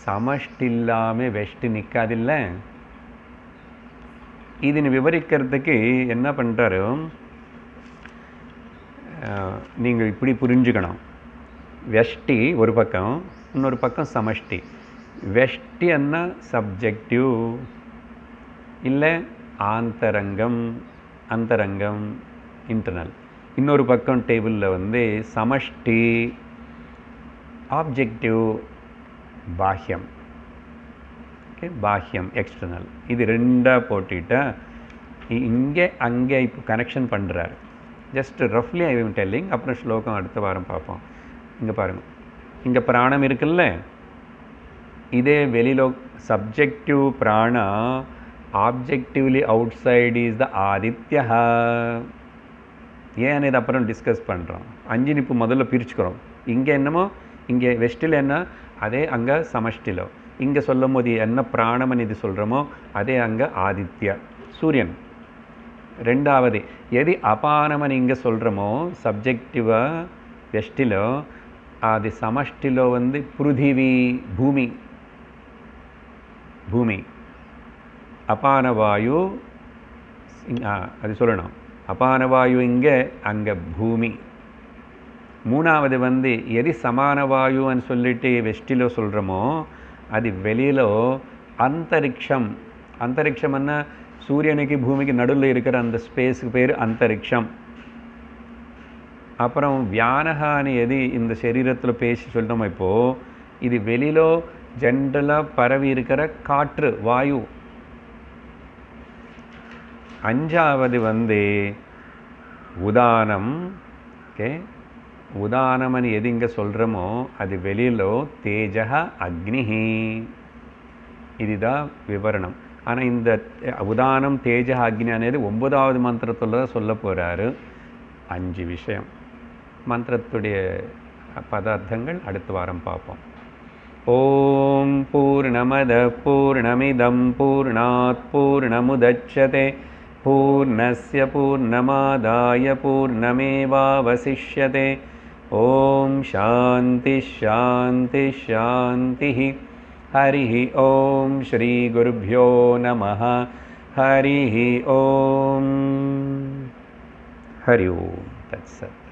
சமஷ்டி இல்லாமல் வெஷ்டி நிற்காதில்ல. இதனை விவரிக்கிறதுக்கு என்ன பண்ணுறாரு, நீங்கள் இப்படி புரிஞ்சுக்கணும். வெஷ்டி ஒரு பக்கம், இன்னொரு பக்கம் சமஷ்டி. வெஷ்டி என்ன சப்ஜெக்டிவ், இல்லை ஆந்தரங்கம், அந்தரங்கம் இன்டர்னல். இன்னொரு பக்கம் டேபிளில் வந்து சமஷ்டி ஆப்ஜெக்டிவ் பாஹ்யம். ஓகே, பாஹ்யம் எக்ஸ்டர்னல். இது ரெண்டாக போட்டுட்டா இங்கே அங்கே இப்போ கனெக்ஷன் பண்ணுறாரு. ஜஸ்ட் ரஃப்லி ஐ எம் டெல்லிங், அப்புறம் ஸ்லோகம் அடுத்த வாரம் பார்ப்போம். இங்கே பாருங்கள், இங்கே பிராணம் இருக்குல்ல, இதே வெளியிலோ சப்ஜெக்டிவ் பிராண, objectively outside is the Aditya. ஏன் இது அப்புறம் டிஸ்கஸ் பண்ணுறோம். அஞ்சு இப்போ முதல்ல பிரிச்சுக்கிறோம். இங்கே என்னமோ, இங்கே வெஸ்டில் என்ன அதே அங்கே சமஷ்டிலோ, இங்கே சொல்லும் போது என்ன பிராணமன் இது சொல்கிறோமோ அதே அங்கே ஆதித்யா சூரியன். ரெண்டாவது எது அபானமன் இங்கே சொல்கிறோமோ சப்ஜெக்டிவாக வெஸ்டிலோ, அது சமஷ்டிலோ வந்து பிருத்திவி பூமி. பூமி அபானவாயு அது சொல்லணும். அபானவாயு இங்கே அங்கே பூமி. மூணாவது வந்து எது சமானவாயுன்னு சொல்லிட்டு வெஷ்டிலோ சொல்கிறோமோ அது வெளியிலோ அந்தரிக்ஷம். அந்தரிக்ஷம்னா சூரியனுக்கு பூமிக்கு நடுவில் இருக்கிற அந்த ஸ்பேஸுக்கு பேர் அந்தரிக்ஷம். அப்புறம் வியானகான்னு எது இந்த சரீரத்தில் பேசி சொல்கிறோமோ இப்போது, இது வெளியிலோ ஜென்ரலாக பரவி இருக்கிற காற்று வாயு. அஞ்சாவது வந்து உதானம். ஓகே, உதானம்னு எது இங்கே சொல்கிறோமோ அது வெளியிலோ தேஜக அக்னிஹி. இதுதான் விவரணம். ஆனால் இந்த உதானம் தேஜக அக்னி అనేది 9வது மந்திரத்தில் தான் சொல்ல போகிறாரு. 5 விஷயம். மந்திரத்துடைய பதார்த்தங்கள் அடுத்த வாரம் பார்ப்போம். ஓம் பூர்ணமத பூர்ணமிதம் பூர்ணாத் பூர்ணமுதச்யதே பூர்ணஸ்ய பூர்ணமாதாய பூர்ணமேவாவசிஷ்யதே. ஓம் சாந்தி சாந்தி சாந்தி. हरिः ओम श्री गुरुभ्यो नमः. हरिः ओम. हरि ओम तत्सत्.